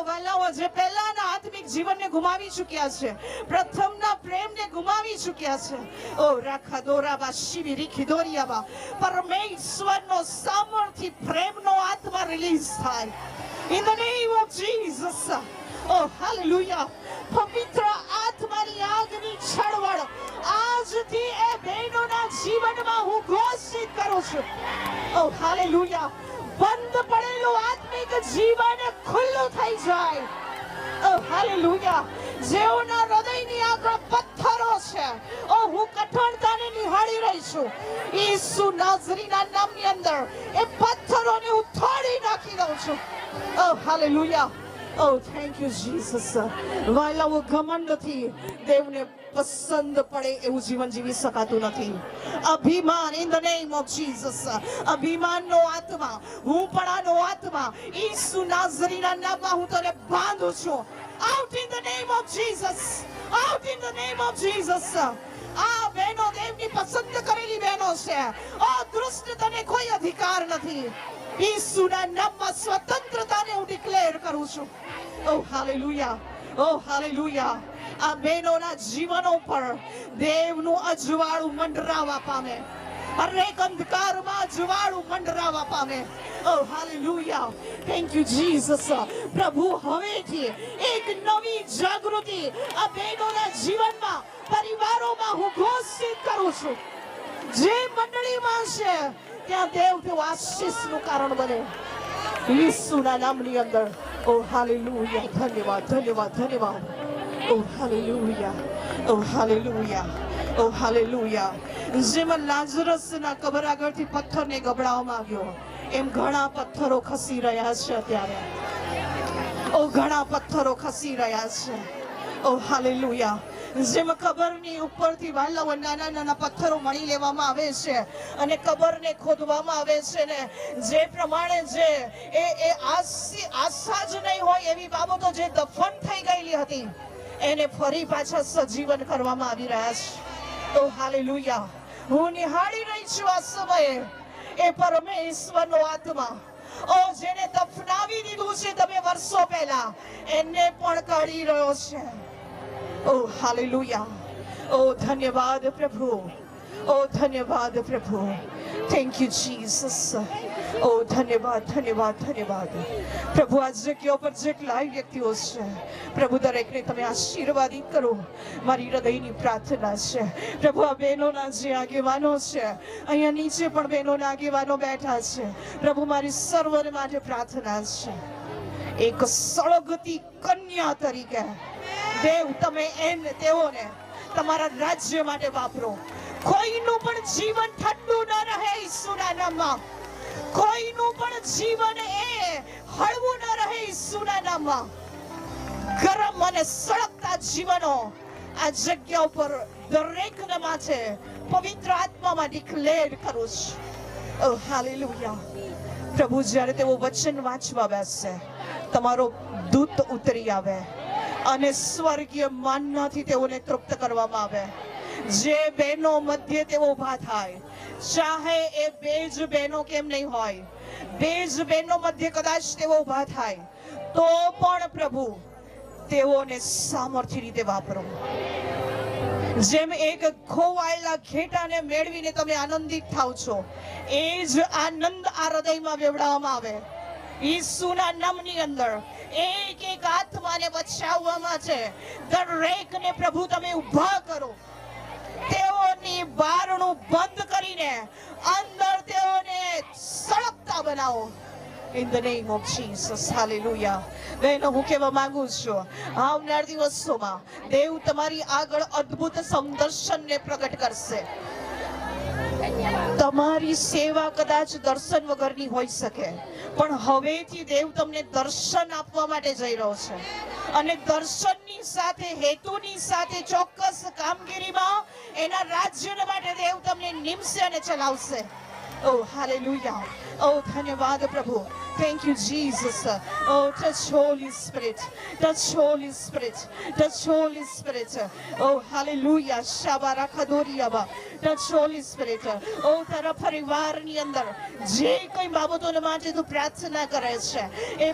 વાલાઓ જે પહેલાના આત્મિક જીવનને ગુમાવી ચૂક્યા છે, પ્રથમના પ્રેમને ગુમાવી ચૂક્યા છે. ઓ રાખા દોરાબા શિબિરી ખિદોરિયાબા, પરમેશ્વરનો સામર્થ્ય પ્રેમનો આત્મા રિલીઝ થાય in the name of Jesus. Oh hallelujah, પવિત્ર આત્માની આગની છળવળ આજથી એ બહેનોના જીવનમાં હું ઘોષિત કરું છું. ઓ હાલેલુયા, બંધ પડેલું આત્મિક જીવન ખુલ્લું થઈ જાય. ઓ હાલેલુયા, જેઓના હૃદયની આગળ પથ્થરો છે, ઓ હું કઠોરતાને નિહાળી રહી છું. ઈસુ નાઝરીના નામની અંદર એ પથ્થરોને હું તોડી નાખી દઉં છું. ઓ હાલેલુયા, ઓ થેન્ક યુ જીસસ. વાલાઓ ઘમંડથી દેવને પસંદ પડે એવું જીવન જીવી શકાતું નથી. અભિમાન in the name of Jesus, અભિમાનનો આત્મા, હું પણ આનો આત્મા ઈસુ નાઝરીના નામમાં હું તને બાંધું છું. Out in the name of Jesus, out in the name of Jesus. આ બહેનો દેવની પસંદ કરેલી બહેનો છે. ઓ દુષ્ટ તને કોઈ અધિકાર નથી. ઈસુના નામમાં સ્વતંત્રતાને હું ડિક્લેર કરું છું. ઓ હાલેલુયા, ઓ હાલેલુયા. આ બહેનોના જીવનો પર દેવનું અજવાળું મંડરાવા પામે, હરેક અંધકારમાં અજવાળું મંડરાવા પામે. ઓ હાલેલુયા, થેન્ક યુ જીસસ. પ્રભુ હવેથી એક નવી જાગૃતિ આ બહેનોના જીવનમાં, પરિવારોમાં હું ઘોષિત કરું છું. જે મંડળીમાં છે ત્યાં દેવ તેઓ આશીષનું કારણ બને ઈસુના નામની અંદર. ઓ હાલેલુયા, ધન્યવાદ ધન્યવાદ ધન્યવાદ. Oh hallelujah, oh hallelujah, oh hallelujah. જેમાં લાઝરસના કબર આગળથી પથ્થરને ગબડાવવામાં આવ્યો, એમ ઘણા પથ્થરો ખસી રહ્યા છે અત્યારે. ઓ ઘણા પથ્થરો ખસી રહ્યા છે. ઓ હાલેલુયા. જેમાં કબરની ઉપરથી વાલાઓ નાના નાના પથ્થરો મળી લેવામાં આવે છે અને કબરને ખોદવામાં આવે છે ને જે પ્રમાણે જે એ આશા જ નહીં હોય એવી બાબતો જે દફન થઈ ગયેલી હતી એને ફરી પાછા સજીવન કરવામાં આવી રહ્યા છે. ઓ હાલેલુયા, હું નિહાળી રહી છું આ સમયે એ પરમેશ્વરનો આત્મા, ઓ જેને દફનાવી દીધું છે તમે વર્ષો પહેલા, એને પણ કાઢી રહ્યો છે. ઓ હાલેલુયા, ઓ ધન્યવાદ પ્રભુ, ઓ ધન્યવાદ પ્રભુ. Thank you Jesus. ઓ ધન્યવાદ ધન્યવાદ ધન્યવાદ પ્રભુ. આ જગ્યા પર જેટલા વ્યક્તિઓ છે પ્રભુ દરેકને તમે આશીર્વાદિત કરો. મારી હૃદયની પ્રાર્થના છે પ્રભુ આ બહેનોના જે આગેવાનો છે, અહીંયા નીચે પણ બહેનોના આગેવાનો બેઠા છે પ્રભુ, મારી સર્વને માટે પ્રાર્થના છે. એક સળગતી કન્યા તરીકે દેવ તમે તેઓને તમારા રાજ્ય માટે વાપરો. કોઈનું પણ જીવન ઠંડુ ન રહે ઈસુના નામમાં, કોઈનું પણ જીવન એ હળવું ન રહે ઈસુના નામમાં. ગરમ અને સળગતા જીવનો આ જગ્યા ઉપર દરેકના માથે પવિત્ર આત્મામાં ડિક્લેર કરું છું. ઓ હાલેલુયા. પ્રભુ જ્યારે તેઓ વચન વાંચવા બેસે, તમારો દૂત ઉતરી આવે અને સ્વર્ગીય માનનાથી તેઓને તૃપ્ત કરવામાં આવે. જે બહેનો મધ્ય તેઓ ઊભા થાય, ચાહે એ બેજ બહેનો કેમ નહીં હોય, બેજ બહેનો મધ્ય કદાચ તેઓ ઊભા થાય તો પણ પ્રભુ તેઓને સામર્થ્ય રીતે વાપરો. જેમ એક ખોવાયેલા ઘેટાને મેળવીને તમે આનંદિત થાવ છો, એ જ આનંદ આ હૃદયમાં વેવડાવવામાં આવે. ઈસુના નામની અંદર એક એક આત્માને બચાવવામાં છે. દરેકને પ્રભુ તમે ઊભા કરો, તેઓની બારણું બંધ કરીને અંદર તેઓને સળગતા બનાવો. In the name of Jesus, hallelujah. બહેનો, હું કહેવા માંગુ છું, આવનાર દિવસોમાં દેવ તમારી આગળ અદ્ભુત સમદર્શનને પ્રગટ કરશે. તમારી સેવા કદાચ દર્શન વગરની હોઈ શકે, પણ હવેથી દેવ તમને દર્શન આપવા માટે જઈ રહ્યો છે. અને દર્શનની સાથે, હેતુની સાથે, ચોક્કસ કામગીરીમાં એના રાજ્ય માટે દેવ તમને નિમશે અને ચલાવશે. Oh, hallelujah. Oh, ધન્યવાદ પ્રભુ. Thank you, Jesus. Oh, touch Holy Spirit. Touch Holy Spirit. Touch Holy Spirit. Oh, hallelujah. Shabarakadoriyaba. Touch Holy Spirit. Oh, તારા પરિવારની અંદર જે કઈ બાબતોને માટે તું પ્રાર્થના કરે છે, એ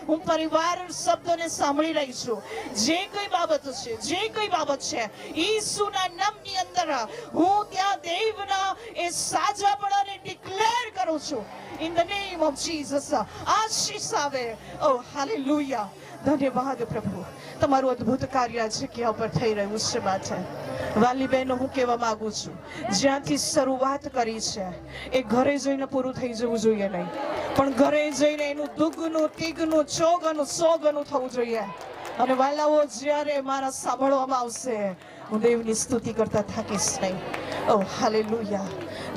હું પરિવાર શબ્દને સાંભળી રહી છું. જે કઈ બાબતો છે, જે કઈ બાબત છે, ઈસુના નામની અંદર હું ત્યાં દેવના એ સાજાપણાને ડિક્લેર કરું છું. In the name of Jesus. આશીષ આવે. Oh, hallelujah. ધન્યવાદ પ્રભુ. તમારું અદ્ભુત કાર્ય જગ્યા પર થઈ રહ્યું છે. માટે વાલી બહેનો, હું કહેવા માંગુ છું, જ્યાંથી શરૂઆત કરી છે એ ઘરે જઈને પૂરું થઈ જવું જોઈએ નહીં, પણ ઘરે જઈને એનું દુગનું, તીગનું, ચોગનું, સોગનું થવું જોઈએ. અને વાલાઓ, જ્યારે મારા સાંભળવામાં આવશે, હું દેવની સ્તુતિ કરતા થાકીશ નહીં. Oh, hallelujah.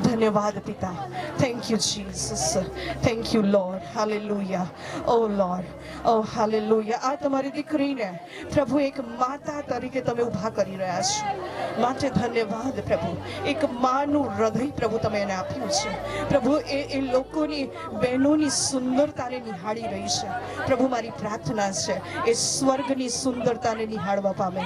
ધન્યવાદ પિતા. Thank you, Jesus. Thank you, Lord. Hallelujah. Oh, Lord. Oh, hallelujah. આ તમારી દીકરીને પ્રભુ એક માતા તરીકે તમે ઊભા કરી રહ્યા છો. માટે ધન્યવાદ પ્રભુ. એક માનું હૃદય પ્રભુ તમે એને આપ્યું છે. પ્રભુ એ લોકોની, બહેનોની સુંદરતાને નિહાળી રહી છે. પ્રભુ, મારી પ્રાર્થના છે એ સ્વર્ગની સુંદરતાને નિહાળવા પામે.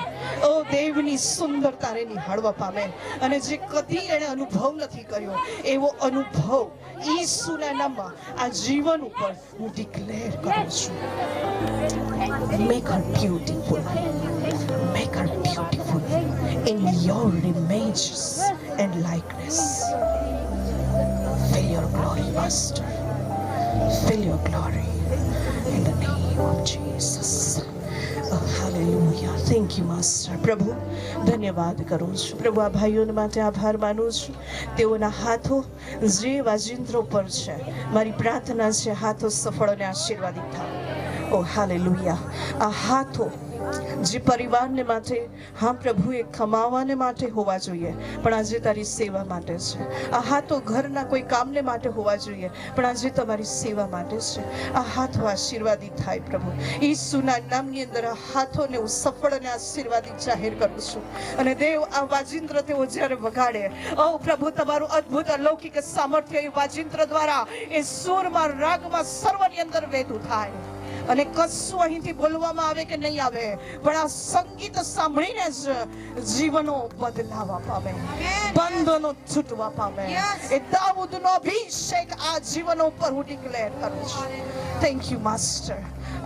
ઓ દેવની સુંદરતાને નિહાળવા પામે. અને જે કદી એણે અનુભવ નથી કર્યો એવો અનુભવ ઈસુના નામમાં આ જીવન ઉપર હું ડિક્લેર કરું છું. Make her beautiful. Make her beautiful in your images and likeness. Fill your glory, Master. Fill your glory in the name of Jesus. Oh, hallelujah. Thank you, Master. પ્રભુ, ધન્યવાદ કરું છું. પ્રભુ, આ ભાઈઓને માટે આભાર માનું છું. તેઓના હાથો જે વાજિંત્રો પર છે, મારી પ્રાર્થના છે હાથો સફળ અને આશીર્વાદિત થાય. ઓ હાલેલુયા. આ હાથો જે પરિવારને માટે, હા પ્રભુ, એ કમાવાને માટે હોવા જોઈએ, પણ આજે તારી સેવા માટે છે. આ હાથો ઘરના કોઈ કામને માટે હોવા જોઈએ, પણ આજે તમારી સેવા માટે છે. આ હાથો આશીર્વાદિત થાય પ્રભુ. ઈસુના નામની અંદર આ હાથોને હું સફળ અને આશીર્વાદિત જાહેર કરું છું. અને દેવ, આ વાજિંત્ર તેઓ જ્યારે વગાડે, ઓ પ્રભુ, તમારું અદ્ભુત અલૌકિક સામર્થ્ય એ વાજિંત્ર દ્વારા એ સૂરમાં, રાગમાં, સર્વની અંદર વહેતું થાય. અને કશું અહીંથી બોલવામાં આવે કે નહીં આવે, પણ આ સંગીત સાંભળીને જ જીવનો બદલાવા પામે, બંધનો છૂટવા પામે. એ દાઉદનો અભિષેક આ જીવનો ઉપર હું ડિક્લેર કરું છું. Thank you, master.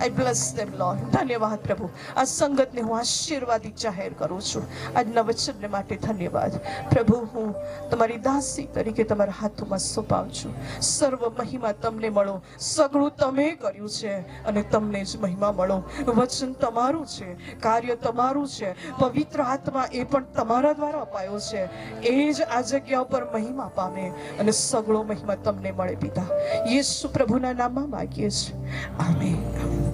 I bless them, Lord. ધન્યવાદ પ્રભુ. આ સંગતને હું આશીર્વાદિત જાહેર કરું છું. આજના વચનને માટે ધન્યવાદ પ્રભુ. હું તમારી દાસી તરીકે તમારા હાથોમાં સોંપાવું છું. સર્વ મહિમા તમને મળો. સગળું તમે કર્યું છે અને તમને જ મહિમા મળો. વચન તમારું છે, કાર્ય તમારું છે, પવિત્ર આત્મા એ પણ તમારા દ્વારા અપાયો છે. એ જ આ જગ્યા ઉપર મહિમા પામે અને સગળો મહિમા તમને મળે પિતા. યેસુ પ્રભુના નામમાં માગીએ છીએ. આમેન.